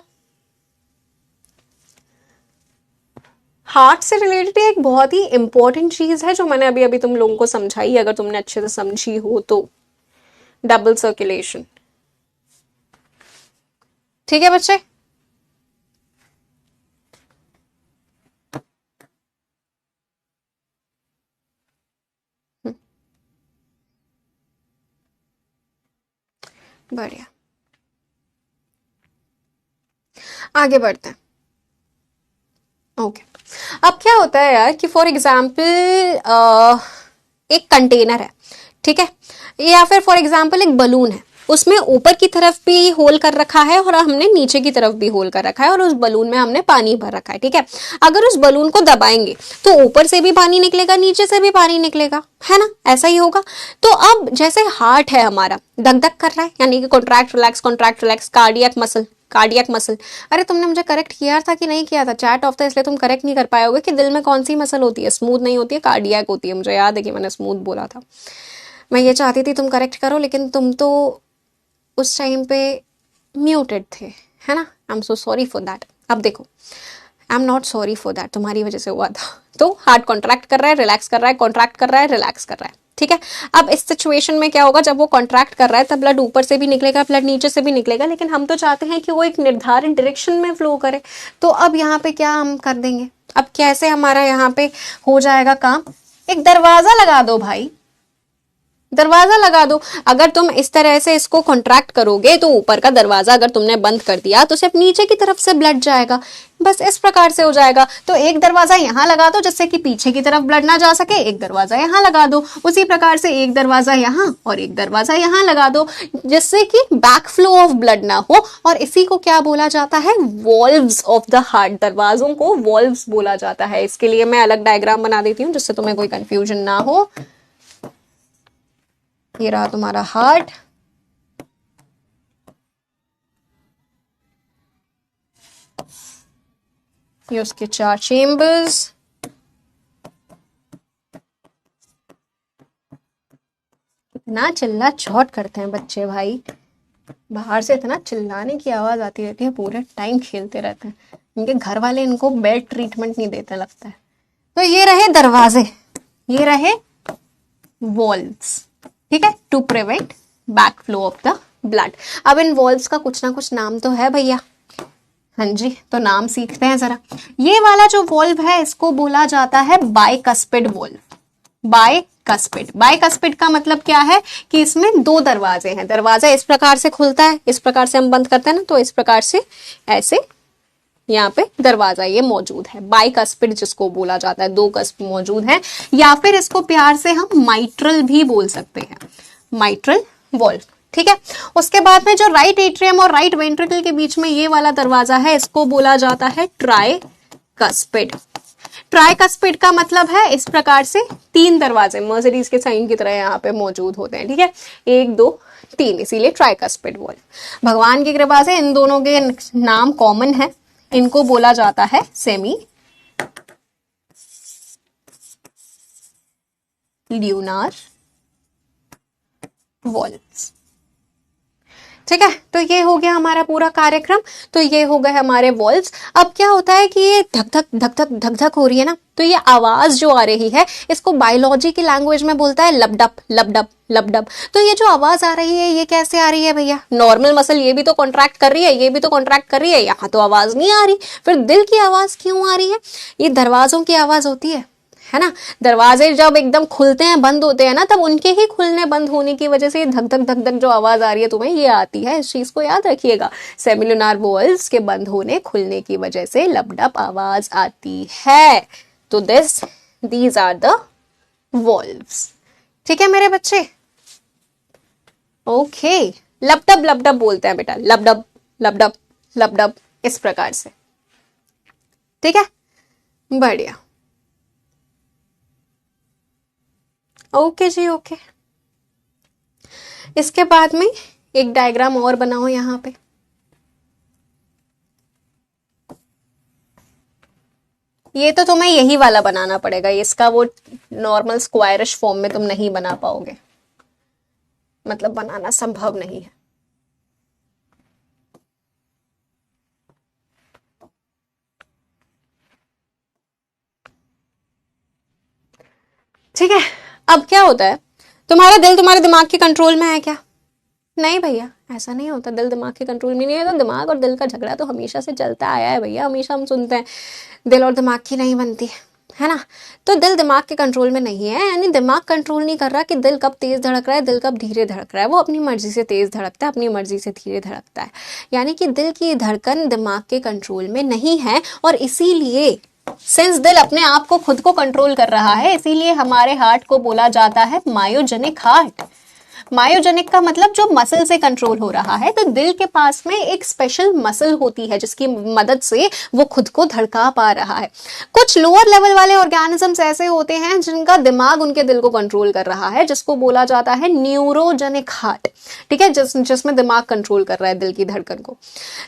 Heart से रिलेटेड एक बहुत ही इंपॉर्टेंट चीज है जो मैंने अभी अभी तुम लोगों को समझाई, अगर तुमने अच्छे से समझी हो तो, डबल सर्कुलेशन। ठीक है बच्चे? बढ़िया, आगे बढ़ते हैं। ओके, अब क्या होता है यार कि फॉर एग्जाम्पल एक कंटेनर है, ठीक है, या फिर फॉर एग्जाम्पल एक बलून है, उसमें ऊपर की तरफ भी होल कर रखा है और हमने नीचे की तरफ भी होल कर रखा है, और उस बलून में हमने पानी भर रखा है, ठीक है। अगर उस बलून को दबाएंगे तो ऊपर से भी पानी निकलेगा, नीचे से भी पानी निकलेगा, है ना, ऐसा ही होगा। तो अब जैसे हार्ट है हमारा, धक धक कर रहा है, यानी कि कॉन्ट्रैक्ट रिलैक्स, कार्डियक मसल। अरे तुमने मुझे करेक्ट किया था कि नहीं किया था? चैट ऑफ था इसलिए तुम करेक्ट नहीं कर पाए होगे कि दिल में कौन सी मसल होती है, स्मूथ नहीं होती है, कार्डियक होती है। मुझे याद है कि मैंने स्मूथ बोला था। मैं ये चाहती थी तुम करेक्ट करो, लेकिन तुम तो उस टाइम पे म्यूटेड थे, है ना। I am so sorry for that. अब देखो, I am not sorry for that, तुम्हारी वजह से हुआ था। तो हार्ट कॉन्ट्रैक्ट कर रहा है, रिलैक्स कर रहा है, कॉन्ट्रैक्ट कर रहा है, रिलैक्स कर रहा है, ठीक है। अब इस सिचुएशन में क्या होगा, जब वो कॉन्ट्रैक्ट कर रहा है तब ब्लड ऊपर से भी निकलेगा, ब्लड नीचे से भी निकलेगा, लेकिन हम तो चाहते हैं कि वो एक निर्धारित डायरेक्शन में फ्लो करे। तो अब यहाँ पे क्या हम कर देंगे, अब कैसे हमारा यहाँ पे हो जाएगा काम? एक दरवाजा लगा दो भाई, दरवाजा लगा दो। अगर तुम इस तरह से इसको कॉन्ट्रैक्ट करोगे तो ऊपर का दरवाजा अगर तुमने बंद कर दिया तो सिर्फ नीचे की तरफ से ब्लड जाएगा, बस इस प्रकार से हो जाएगा। तो एक दरवाजा यहाँ लगा दो जिससे कि पीछे की तरफ ब्लड ना जा सके, एक दरवाजा यहाँ लगा दो, उसी प्रकार से एक दरवाजा यहाँ और एक दरवाजा यहाँ लगा दो, जिससे कि बैक फ्लो ऑफ ब्लड ना हो। और इसी को क्या बोला जाता है? Valves of the heart. दरवाजों को वॉल्व्स बोला जाता है। इसके लिए मैं अलग डायग्राम बना देती हूँ जिससे तुम्हें कोई कंफ्यूजन ना हो। ये रहा तुम्हारा हार्ट, ये उसके 4 चेम्बर्स, इतना चिल्ला चौट करते हैं बच्चे भाई, बाहर से इतना चिल्लाने की आवाज आती रहती है, पूरे टाइम खेलते रहते हैं। इनके घर वाले इनको बेड ट्रीटमेंट नहीं देते लगता है। तो ये रहे दरवाजे, ये रहे वॉल्व्स, ठीक है, to prevent back flow of the blood. अब इन वॉल्व्स का कुछ ना कुछ नाम तो है भैया, हाँ जी, तो नाम सीखते हैं जरा। ये वाला जो वॉल्व है इसको बोला जाता है बाइकस्पिड वॉल्व। बाइकस्पिड का मतलब क्या है कि इसमें 2 दरवाजे हैं। दरवाजा इस प्रकार से खुलता है, इस प्रकार से हम बंद करते हैं ना, तो इस प्रकार से ऐसे यहाँ पे दरवाजा ये मौजूद है, बाइकस्पिड जिसको बोला जाता है। 2 कस्प मौजूद हैं, या फिर इसको प्यार से हम माइट्रल भी बोल सकते हैं, माइट्रल वॉल्व, ठीक है। उसके बाद में जो राइट एट्रियम और राइट वेंट्रिकल के बीच में ये वाला दरवाजा है इसको बोला जाता है ट्राइकस्पिड। ट्राइकस्पिड का मतलब है इस प्रकार से 3 दरवाजे मर्सिडीज के साइन की तरह यहाँ पे मौजूद होते हैं, ठीक है, 1 2 3, इसीलिए ट्राइकस्पिड वॉल्व। भगवान की कृपा से इन दोनों के नाम कॉमन है, इनको बोला जाता है सेमी ल्यूनार वॉल्व्स, ठीक है। तो ये हो गया हमारा पूरा कार्यक्रम, तो ये हो गए हमारे वॉल्व्स। अब क्या होता है कि ये धक धक धक धक धक धक हो रही है ना, तो ये आवाज जो आ रही है इसको बायोलॉजी की लैंग्वेज में बोलता है लबडब लबडब लबडब। तो ये जो आवाज आ रही है ये कैसे आ रही है भैया? नॉर्मल मसल ये भी तो कॉन्ट्रैक्ट कर रही है, ये भी तो कॉन्ट्रैक्ट कर रही है, यहाँ तो आवाज नहीं आ रही, फिर दिल की आवाज क्यों आ रही है? ये दरवाजों की आवाज होती है ना। दरवाजे जब एकदम खुलते हैं बंद होते हैं ना, तब उनके ही खुलने बंद होने की वजह से धक धक धक धक जो आवाज आ रही है तुम्हें ये आती है। इस चीज को याद रखिएगा, सेमिलुनार वॉल्व्स के बंद होने खुलने की वजह से लबडब आवाज आती है। तो दीज आर द वॉल्व्स, ठीक है मेरे बच्चे। ओके, लबडब लबडब बोलते हैं बेटा, लबडब लबडब लबडब, इस प्रकार से, ठीक है, बढ़िया। ओके जी, ओके। इसके बाद में एक डायग्राम और बनाओ यहाँ पे। ये तो तुम्हें यही वाला बनाना पड़ेगा, इसका वो नॉर्मल स्क्वायरिश फॉर्म में तुम नहीं बना पाओगे, मतलब बनाना संभव नहीं है। ठीक है, अब क्या होता है, तुम्हारा दिल तुम्हारे दिमाग के कंट्रोल में है क्या? नहीं भैया, ऐसा नहीं होता, दिल दिमाग के कंट्रोल में नहीं है। तो दिमाग और दिल का झगड़ा तो हमेशा से चलता आया है भैया, हमेशा हम सुनते हैं दिल और दिमाग की नहीं बनती है ना। तो दिल दिमाग के कंट्रोल में नहीं है, यानी दिमाग कंट्रोल नहीं कर रहा कि दिल कब तेज धड़क रहा है, दिल कब धीरे धड़क रहा है। वो अपनी मर्जी से तेज धड़कता है, अपनी मर्जी से धीरे धड़कता है, यानी कि दिल की धड़कन दिमाग के कंट्रोल में नहीं है। और इसीलिए सिंस दिल अपने आप को खुद को कंट्रोल कर रहा है, इसीलिए हमारे हार्ट को बोला जाता है मायोजेनिक हार्ट। मायोजेनिक का मतलब जो मसल से कंट्रोल हो रहा है। तो दिल के पास में एक स्पेशल मसल होती है जिसकी मदद से वो खुद को धड़का पा रहा है। कुछ लोअर लेवल वाले ऑर्गेनिजम्स ऐसे होते हैं जिनका दिमाग उनके दिल को कंट्रोल कर रहा है, जिसको बोला जाता है न्यूरोजेनिक हार्ट। ठीक है, जिसमें दिमाग कंट्रोल कर रहा है दिल की धड़कन को।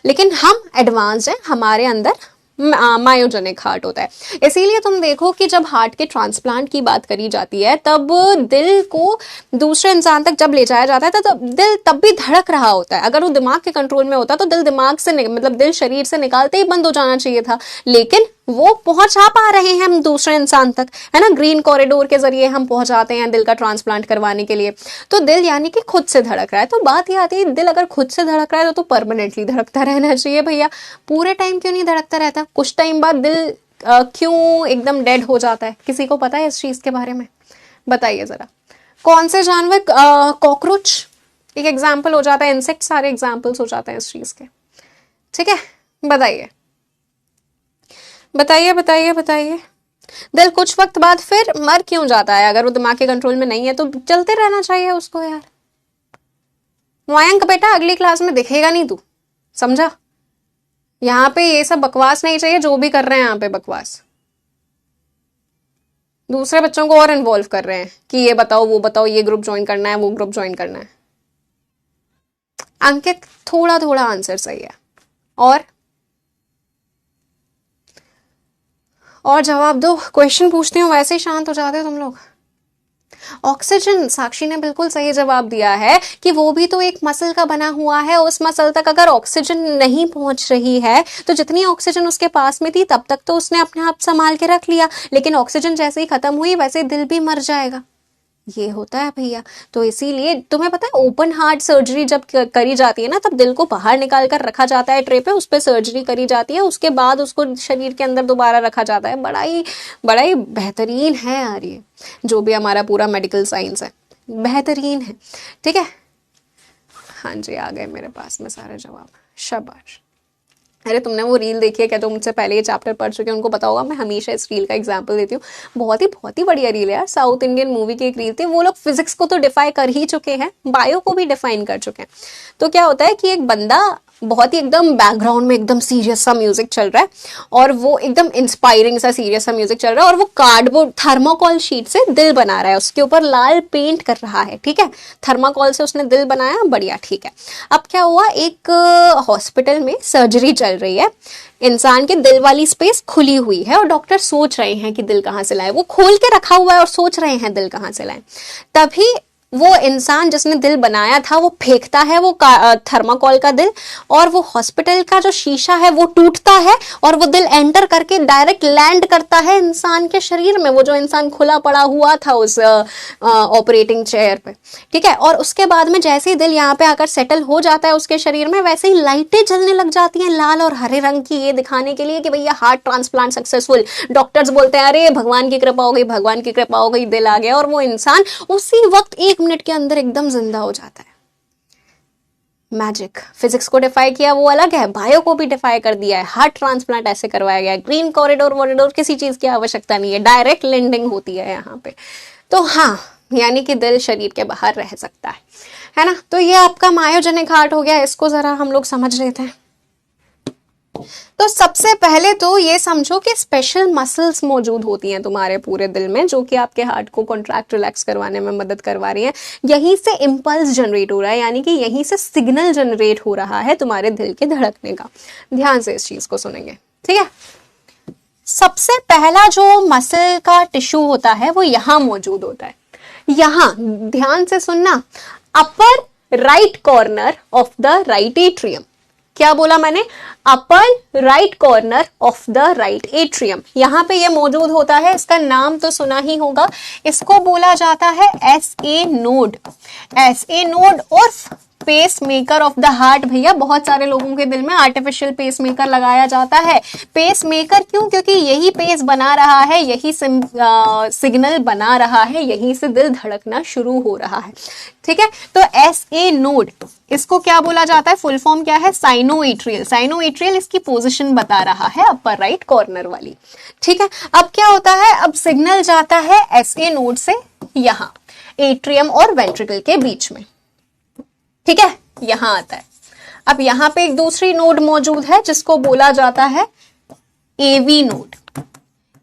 लेकिन हम एडवांस हैं, हमारे अंदर मायोजेनिक हार्ट होता है। इसीलिए तुम देखो कि जब हार्ट के ट्रांसप्लांट की बात करी जाती है, तब दिल को दूसरे इंसान तक जब ले जाया जाता है तो दिल तब भी धड़क रहा होता है। अगर वो दिमाग के कंट्रोल में होता तो दिल दिमाग से मतलब दिल शरीर से निकालते ही बंद हो जाना चाहिए था, लेकिन वो पहुंचा पा रहे हैं हम दूसरे इंसान तक, है ना। ग्रीन कॉरिडोर के जरिए हम पहुंचाते हैं दिल का ट्रांसप्लांट करवाने के लिए। तो दिल यानी कि खुद से धड़क रहा है। तो बात ये आती है, दिल अगर खुद से धड़क रहा है तो परमानेंटली धड़कता रहना चाहिए भैया। पूरे टाइम क्यों नहीं धड़कता रहता? कुछ टाइम बाद दिल क्यों एकदम डेड हो जाता है? किसी को पता है इस चीज के बारे में? बताइए जरा। कौन से जानवर? कॉकरोच एक एग्जाम्पल हो जाता है, इंसेक्ट सारे एग्जाम्पल्स हो जाते हैं इस चीज के। ठीक है, बताइए बताइए बताइए बताइए। दिल कुछ वक्त बाद फिर मर क्यों जाता है? अगर वो दिमाग के कंट्रोल में नहीं है तो चलते रहना चाहिए उसको यार। मयंक बेटा, अगली क्लास में दिखेगा नहीं तू, समझा? यहाँ पे ये सब बकवास नहीं चाहिए, जो भी कर रहे हैं यहाँ पे बकवास। दूसरे बच्चों को और इन्वॉल्व कर रहे हैं कि ये बताओ वो बताओ, ये ग्रुप ज्वाइन करना है, वो ग्रुप ज्वाइन करना है। अंकित, थोड़ा थोड़ा आंसर सही है, और जवाब दो। क्वेश्चन पूछती हूँ वैसे ही शांत हो जाते हो तुम लोग। ऑक्सीजन, साक्षी ने बिल्कुल सही जवाब दिया है कि वो भी तो एक मसल का बना हुआ है। उस मसल तक अगर ऑक्सीजन नहीं पहुंच रही है तो जितनी ऑक्सीजन उसके पास में थी तब तक तो उसने अपने आप संभाल के रख लिया, लेकिन ऑक्सीजन जैसे ही खत्म हुई वैसे ही दिल भी मर जाएगा। ये होता है भैया। तो इसीलिए तुम्हें पता है, ओपन हार्ट सर्जरी जब करी जाती है ना, तब दिल को बाहर निकाल कर रखा जाता है ट्रे पे, उस पर सर्जरी करी जाती है, उसके बाद उसको शरीर के अंदर दोबारा रखा जाता है। बड़ा ही बेहतरीन है यार, ये जो भी हमारा पूरा मेडिकल साइंस है बेहतरीन है। ठीक है, हाँ जी, आ गए मेरे पास में सारे जवाब, शाबाश। अरे तुमने वो रील देखी है क्या? जो मुझसे पहले ये चैप्टर पढ़ चुके हैं उनको पता होगा, मैं हमेशा इस रील का एग्जांपल देती हूँ। बहुत ही बढ़िया रील है यार, साउथ इंडियन मूवी की एक रील थी। वो लोग फिजिक्स को तो डिफाई कर ही चुके हैं, बायो को भी डिफाइन कर चुके हैं। तो क्या होता है कि एक बंदा बहुत ही एकदम बैकग्राउंड में एकदम सीरियस सा म्यूजिक चल रहा है, और वो एकदम इंस्पायरिंग सा सीरियस सा म्यूजिक चल रहा है, और वो कार्डबोर्ड थर्माकोल शीट से दिल बना रहा है, उसके ऊपर लाल पेंट कर रहा है। ठीक है, थर्माकोल से उसने दिल बनाया, बढ़िया, ठीक है। अब क्या हुआ, एक हॉस्पिटल में सर्जरी चल रही है, इंसान के दिल वाली स्पेस खुली हुई है और डॉक्टर सोच रहे हैं कि दिल कहाँ से लाए। वो खोल के रखा हुआ है और सोच रहे हैं दिल कहाँ से लाए। तभी वो इंसान जिसने दिल बनाया था वो फेंकता है वो थर्माकोल का दिल, और वो हॉस्पिटल का जो शीशा है वो टूटता है, और वो दिल एंटर करके डायरेक्ट लैंड करता है इंसान के शरीर में, वो जो इंसान खुला पड़ा हुआ था उस ऑपरेटिंग चेयर पे। ठीक है, और उसके बाद में जैसे ही दिल यहाँ पे आकर सेटल हो जाता है उसके शरीर में, वैसे ही लाइटें जलने लग जाती हैं लाल और हरे रंग की, ये दिखाने के लिए कि भैया हार्ट ट्रांसप्लांट सक्सेसफुल। डॉक्टर्स बोलते हैं अरे भगवान की कृपा हो गई, भगवान की कृपा हो गई, दिल आ गया, और वो इंसान उसी वक्त 1 मिनट के अंदर एकदम जिंदा हो जाता है। मैजिक। फिजिक्स को डिफाई किया वो अलग है, बायो को भी डिफाई कर दिया है। हार्ट ट्रांसप्लांट ऐसे करवाया गया है, ग्रीन कॉरिडोर वॉरिडोर किसी चीज की आवश्यकता नहीं है, डायरेक्ट लैंडिंग होती है यहाँ पे। तो हाँ, यानी कि दिल शरीर के बाहर रह सकता है ना। तो ये आपका मायोजेनिक हार्ट हो गया, इसको जरा हम लोग समझ लेते हैं। तो सबसे पहले तो ये समझो कि स्पेशल मसल्स मौजूद होती हैं तुम्हारे पूरे दिल में, जो कि आपके हार्ट को कॉन्ट्रैक्ट रिलैक्स करवाने में मदद करवा रही हैं। यहीं से इंपल्स जनरेट हो रहा है, यानी कि यहीं से सिग्नल जनरेट हो रहा है तुम्हारे दिल के धड़कने का। ध्यान से इस चीज को सुनेंगे, ठीक है। सबसे पहला जो मसल का टिश्यू होता है वो यहां मौजूद होता है। यहां ध्यान से सुनना, upper right corner of the right atrium. क्या बोला मैंने? Upper right corner of the right atrium, यहां पे ये मौजूद होता है। इसका नाम तो सुना ही होगा, इसको बोला जाता है S A node. S A node और pacemaker of the heart. भैया बहुत सारे लोगों के दिल में आर्टिफिशियल पेस मेकर लगाया जाता है। पेस मेकर क्यों? क्योंकि यही पेस बना रहा है, यही सिग्नल बना रहा है, यहीं से दिल धड़कना शुरू हो रहा है। ठीक है, तो एस ए नोड, इसको क्या बोला जाता है? फुल फॉर्म क्या है? साइनोएट्रियल। साइनोएट्रियल इसकी पोजीशन बता रहा है, अपर राइट कॉर्नर वाली। ठीक है, अब क्या होता है? अब सिग्नल जाता है एस ए नोड से यहां एट्रियम और वेंट्रिकल के बीच में। ठीक है, यहां आता है। अब यहां पे एक दूसरी नोड मौजूद है जिसको बोला जाता है एवी नोड।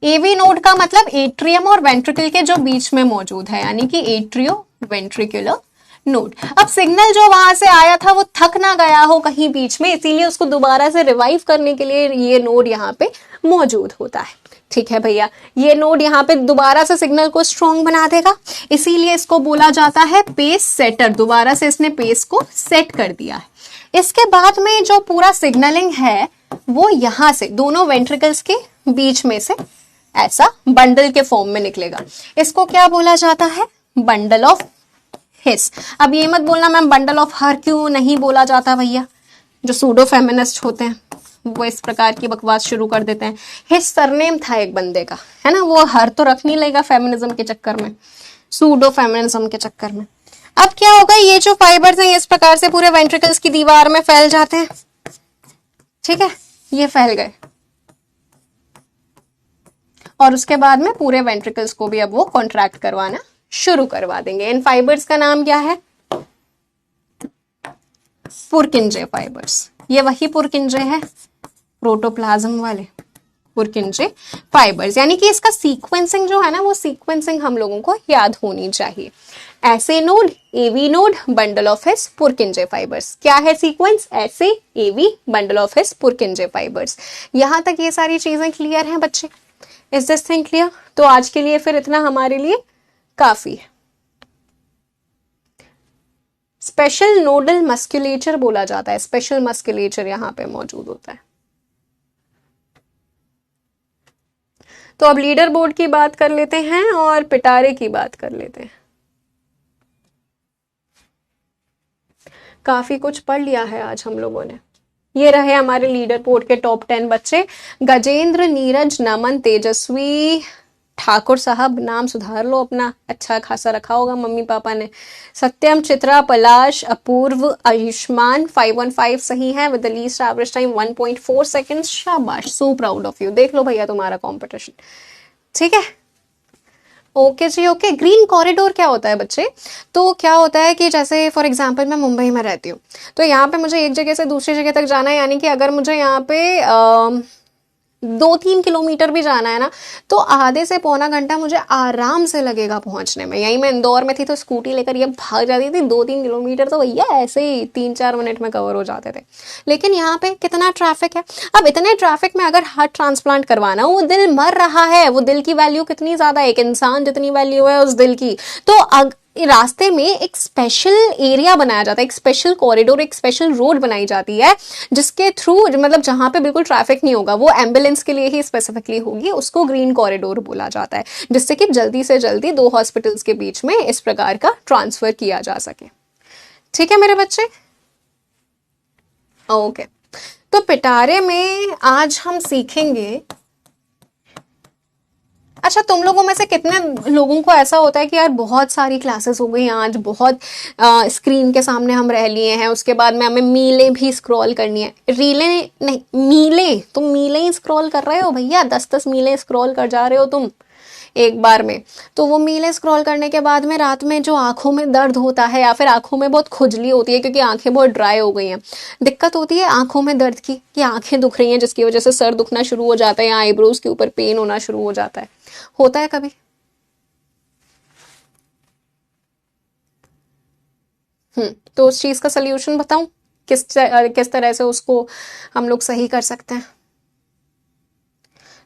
एवी नोड का मतलब एट्रियम और वेंट्रिकल के जो बीच में मौजूद है, यानी कि एट्रियो वेंट्रिकुलर नोड। अब सिग्नल जो वहां से आया था वो थक ना गया हो कहीं बीच में, इसीलिए उसको दोबारा से रिवाइव करने के लिए ये नोड यहाँ पे मौजूद होता है। ठीक है भैया, ये नोड यहाँ पे दोबारा से सिग्नल को स्ट्रॉन्ग बना देगा, इसीलिए इसको बोला जाता है पेस सेटर। दोबारा से इसने पेस को सेट कर दिया है। इसके बाद में जो पूरा सिग्नलिंग है वो यहां से दोनों वेंट्रिकल्स के बीच में से ऐसा बंडल के फॉर्म में निकलेगा। इसको क्या बोला जाता है? बंडल ऑफ हिस। अब ये मत बोलना मैम बंडल ऑफ हर क्यों नहीं बोला जाता भैया, जो सूडो फेमिनिस्ट होते हैं वो इस प्रकार की बकवास शुरू कर देते हैं। हिस सरनेम था एक बंदे का, है ना, वो हर तो रख नहीं लेगा फेमिनिज्म के चक्कर में, सूडो फेमिनिज्म के चक्कर में। अब क्या होगा? ये जो फाइबर्स हैं इस प्रकार से पूरे वेंट्रिकल्स की दीवार में फैल जाते हैं। ठीक है, ये फैल गए और उसके बाद में पूरे वेंट्रिकल्स को भी अब वो कॉन्ट्रैक्ट करवाना शुरू करवा देंगे। इन फाइबर्स का नाम क्या है? पुरकिंजे फाइबर्स। ये वही पुरकिंजे है प्रोटोप्लाज्म वाले पुरकिंजे फाइबर्स, यानी कि इसका सीक्वेंसिंग जो है ना, वो सीक्वेंसिंग हम लोगों को याद होनी चाहिए। SA node, AV node, bundle of His, Purkinje fibres. क्या है sequence? SA, AV, bundle of His, Purkinje fibres. यहां तक ये सारी चीजें क्लियर हैं बच्चे? Is this thing clear? तो आज के लिए फिर इतना हमारे लिए काफी है। स्पेशल नोडल मस्कुलेचर बोला जाता है, स्पेशल मस्कुलेचर यहां पे मौजूद होता है। तो अब लीडर बोर्ड की बात कर लेते हैं और पिटारे की बात कर लेते हैं। काफी कुछ पढ़ लिया है आज हम लोगों ने। ये रहे हमारे लीडर बोर्ड के टॉप 10 बच्चे। गजेंद्र, नीरज, नमन, तेजस्वी, ठाकुर साहब, नाम सुधार लो अपना, अच्छा खासा रखा होगा मम्मी पापा ने। सत्यम, चित्रा, पलाश, अपूर्व, आयुष्मान 515 सही है with the least average time 1.4 seconds. शाबाश, सो प्राउड ऑफ यू। देख लो भैया तुम्हारा कंपटीशन। ठीक है, ओके जी, ओके। ग्रीन कॉरिडोर क्या होता है बच्चे? तो क्या होता है कि जैसे फॉर एग्जांपल मैं मुंबई में रहती हूँ, तो यहाँ पे मुझे एक जगह से दूसरी जगह तक जाना है, यानी कि अगर मुझे यहाँ पे 2-3 किलोमीटर भी जाना है ना, तो आधे से पौना घंटा मुझे आराम से लगेगा पहुंचने में। यहीं मैं इंदौर में थी तो स्कूटी लेकर ये भाग जाती थी, 2-3 किलोमीटर तो भैया ऐसे ही 3-4 मिनट में कवर हो जाते थे। लेकिन यहाँ पे कितना ट्रैफिक है। अब इतने ट्रैफिक में अगर हार्ट ट्रांसप्लांट करवाना, वो दिल मर रहा है, वो दिल की वैल्यू कितनी ज्यादा है, एक इंसान जितनी वैल्यू है उस दिल की। तो रास्ते में एक स्पेशल एरिया बनाया जाता है, एक स्पेशल कॉरिडोर, एक स्पेशल रोड बनाई जाती है, जिसके थ्रू मतलब जहां पे बिल्कुल ट्रैफिक नहीं होगा, वो एम्बुलेंस के लिए ही स्पेसिफिकली होगी, उसको ग्रीन कॉरिडोर बोला जाता है, जिससे कि जल्दी से जल्दी 2 हॉस्पिटल्स के बीच में इस प्रकार का ट्रांसफर किया जा सके। ठीक है मेरे बच्चे, ओके। तो पिटारे में आज हम सीखेंगे, अच्छा तुम लोगों में से कितने लोगों को ऐसा होता है कि यार बहुत सारी क्लासेस हो गई आज, बहुत स्क्रीन के सामने हम रह लिए हैं, उसके बाद में हमें मीलें भी स्क्रॉल करनी है। रीलें नहीं, मीलें, तुम मीलें ही स्क्रॉल कर रहे हो भैया, 10-10 मीलें स्क्रॉल कर जा रहे हो तुम एक बार में। तो वो मीलें स्क्रॉल करने के बाद में रात में जो आंखों में दर्द होता है या फिर आंखों में बहुत खुजली होती है क्योंकि आंखें बहुत ड्राई हो गई हैं, दिक्कत होती है आंखों में दर्द की कि आंखें दुख रही हैं, जिसकी वजह से सर दुखना शुरू हो जाता है या आईब्रोज के ऊपर पेन होना शुरू हो जाता है। होता है कभी? तो उस चीज का सलूशन बताऊं, किस तरह से उसको हम लोग सही कर सकते हैं।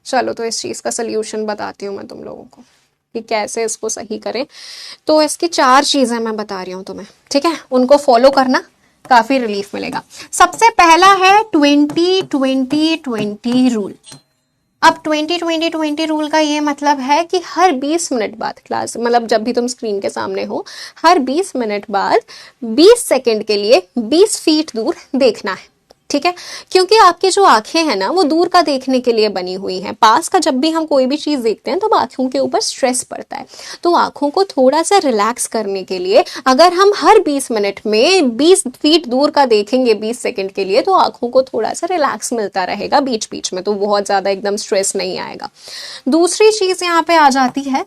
चलो तो इस चीज़ का सल्यूशन बताती हूँ मैं तुम लोगों को कि कैसे इसको सही करें। तो इसकी 4 चीज़ें मैं बता रही हूँ तुम्हें, ठीक है, उनको फॉलो करना, काफ़ी रिलीफ मिलेगा। सबसे पहला है 20-20-20 रूल। अब 20-20-20 रूल का ये मतलब है कि हर 20 मिनट बाद क्लास, मतलब जब भी तुम स्क्रीन के सामने हो, हर 20 मिनट बाद 20 सेकंड के लिए 20 फीट दूर देखना है, ठीक है। क्योंकि आपकी जो आंखें हैं ना वो दूर का देखने के लिए बनी हुई हैं। पास का जब भी हम कोई भी चीज़ देखते हैं तो आंखों के ऊपर स्ट्रेस पड़ता है। तो आंखों को थोड़ा सा रिलैक्स करने के लिए अगर हम हर 20 मिनट में 20 फीट दूर का देखेंगे 20 सेकंड के लिए, तो आंखों को थोड़ा सा रिलैक्स मिलता रहेगा बीच बीच में, तो बहुत ज़्यादा एकदम स्ट्रेस नहीं आएगा। दूसरी चीज़ यहाँ पे आ जाती है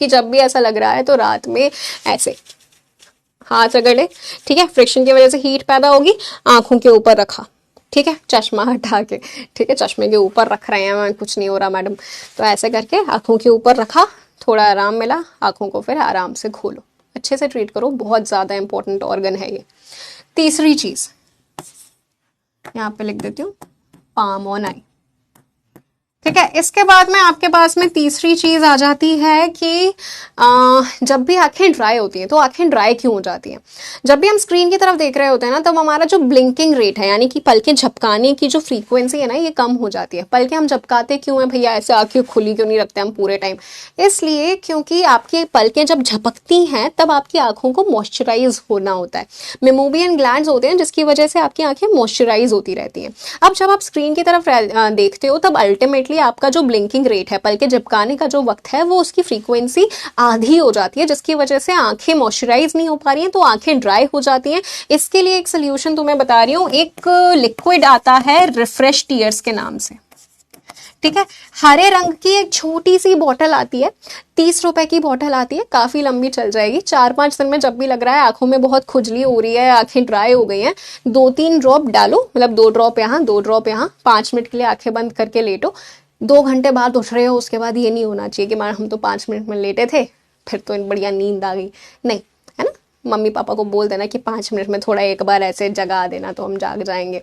कि जब भी ऐसा लग रहा है तो रात में ऐसे हाथ रगड़े, ठीक है, फ्रिक्शन की वजह से हीट पैदा होगी, आंखों के ऊपर रखा, ठीक है, चश्मा हटा के, ठीक है, चश्मे के ऊपर रख रहे हैं, कुछ नहीं हो रहा मैडम, तो ऐसे करके आंखों के ऊपर रखा, थोड़ा आराम मिला, आंखों को फिर आराम से खोलो, अच्छे से ट्रीट करो, बहुत ज़्यादा इंपॉर्टेंट ऑर्गन है ये। तीसरी चीज़ यहाँ पे लिख देती हूँ, पाम ऑन आई, ठीक है। इसके बाद में आपके पास में तीसरी चीज आ जाती है कि जब भी आंखें ड्राई होती हैं, तो आंखें ड्राई क्यों हो जाती हैं? जब भी हम स्क्रीन की तरफ देख रहे होते हैं ना, तब हमारा जो ब्लिंकिंग रेट है, यानी कि पलकें झपकाने की जो फ्रीक्वेंसी है ना, ये कम हो जाती है। पलकें हम झपकाते क्यों हैं भैया, ऐसे आंखें खुली क्यों नहीं रखते हम पूरे टाइम? इसलिए क्योंकि आपकी पलकें जब झपकती हैं तब आपकी आंखों को मॉइस्चराइज होना होता है, मेमोबियन ग्लैंड्स होते हैं जिसकी वजह से आपकी आंखें मॉइस्चराइज होती रहती हैं। अब जब आप स्क्रीन की तरफ देखते हो तब अल्टीमेटली आपका जो ब्लिंकिंग रेट है, पलके झपकाने का जो वक्त है, वो उसकी फ्रीक्वेंसी आधी हो जाती है, जिसकी वजह से आंखें मॉइस्चराइज नहीं हो पा रही हैं, तो आंखें ड्राई हो जाती हैं। इसके लिए एक सोल्यूशन तुम्हें बता रही हूँ, एक लिक्विड आता है रिफ्रेश टीयर्स के नाम से, ठीक है। हरे रंग की एक छोटी सी बोतल आती है, 30 रुपए की बोतल आती है, काफी लंबी चल जाएगी। 4-5 दिन में जब भी लग रहा है आंखों में बहुत खुजली हो रही है, आंखें ड्राई हो गई हैं, 2-3 ड्रॉप डालो, मतलब 2 ड्रॉप यहाँ 2 ड्रॉप यहाँ, 5 मिनट के लिए आंखें बंद करके लेटो। 2 घंटे बाद उठ रहे हो, उसके बाद ये नहीं होना चाहिए कि मैडम हम तो 5 मिनट में लेटे थे, फिर तो बढ़िया नींद आ गई, नहीं, है ना। मम्मी पापा को बोल देना कि 5 मिनट में थोड़ा एक बार ऐसे जगा देना, तो हम जाग जाएंगे।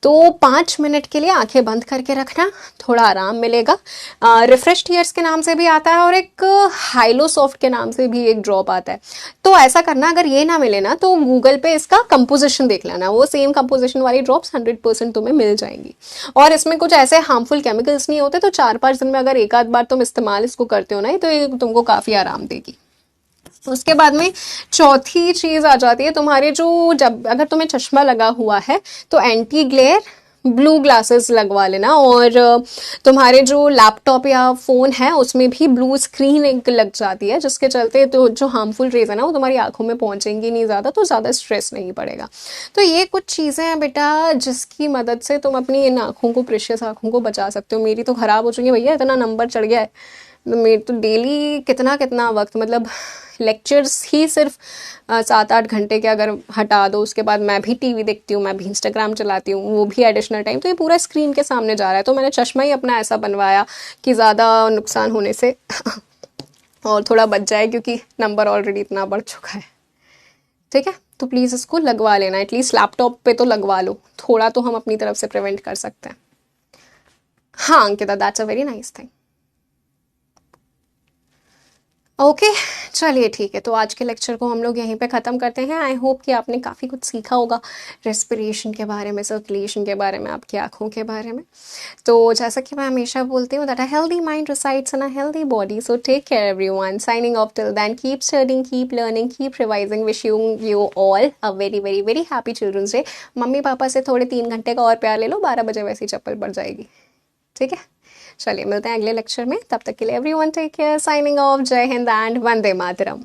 तो 5 मिनट के लिए आंखें बंद करके रखना, थोड़ा आराम मिलेगा। रिफ्रेश टीयर्स के नाम से भी आता है और एक हाइलो सॉफ्ट के नाम से भी एक ड्रॉप आता है। तो ऐसा करना, अगर ये ना मिले ना तो गूगल पे इसका कंपोजिशन देख लेना, वो सेम कंपोजिशन वाली ड्रॉप्स 100% तुम्हें मिल जाएंगी। और इसमें कुछ ऐसे हार्मफुल केमिकल्स नहीं होते, तो 4-5 दिन में अगर एक आध बार तुम इस्तेमाल इसको करते हो ना, तो ये तुमको काफ़ी आराम देगी। उसके बाद में चौथी चीज आ जाती है तुम्हारे जो, जब अगर तुम्हें चश्मा लगा हुआ है तो एंटी ग्लेयर ब्लू ग्लासेस लगवा लेना, और तुम्हारे जो लैपटॉप या फोन है उसमें भी ब्लू स्क्रीन एक लग जाती है, जिसके चलते तो जो हार्मफुल रेज है ना वो तुम्हारी आंखों में पहुंचेंगी नहीं ज़्यादा, तो ज़्यादा स्ट्रेस नहीं पड़ेगा। तो ये कुछ चीज़ें हैं बेटा जिसकी मदद से तुम अपनी इन आंखों को, प्रेशियस आंखों को बचा सकते हो। मेरी तो ख़राब हो चुकी है भैया, इतना नंबर चढ़ गया है, तो मेरे तो डेली कितना कितना वक्त, मतलब लेक्चर्स ही सिर्फ 7-8 घंटे के अगर हटा दो, उसके बाद मैं भी टीवी देखती हूँ, मैं भी इंस्टाग्राम चलाती हूँ, वो भी एडिशनल टाइम, तो ये पूरा स्क्रीन के सामने जा रहा है। तो मैंने चश्मा ही अपना ऐसा बनवाया कि ज़्यादा नुकसान होने से और थोड़ा बच जाए, क्योंकि नंबर ऑलरेडी इतना बढ़ चुका है, ठीक है। तो प्लीज़ इसको लगवा लेना, एटलीस्ट लैपटॉप पे तो लगवा लो, थोड़ा तो हम अपनी तरफ से प्रिवेंट कर सकते हैं। हाँ Ankita, that's a very nice thing. Okay चलिए ठीक है, तो आज के लेक्चर को हम लोग यहीं पे ख़त्म करते हैं। आई होप कि आपने काफ़ी कुछ सीखा होगा रेस्पिरेशन के बारे में, सर्कुलेशन के बारे में, आपकी आँखों के बारे में। तो जैसा कि मैं हमेशा बोलती हूँ, that a healthy mind resides in a healthy body, so take care everyone. Signing off till then, keep studying, keep learning, keep revising, wishing you all a very very very happy children's day. मम्मी पापा से थोड़े 3 घंटे का और प्यार ले लो, 12 बजे वैसी चप्पल पड़ जाएगी, ठीक है। चलिए मिलते हैं अगले लेक्चर में, तब तक के लिए everyone take care, signing off, जय हिंद एंड वंदे मातरम।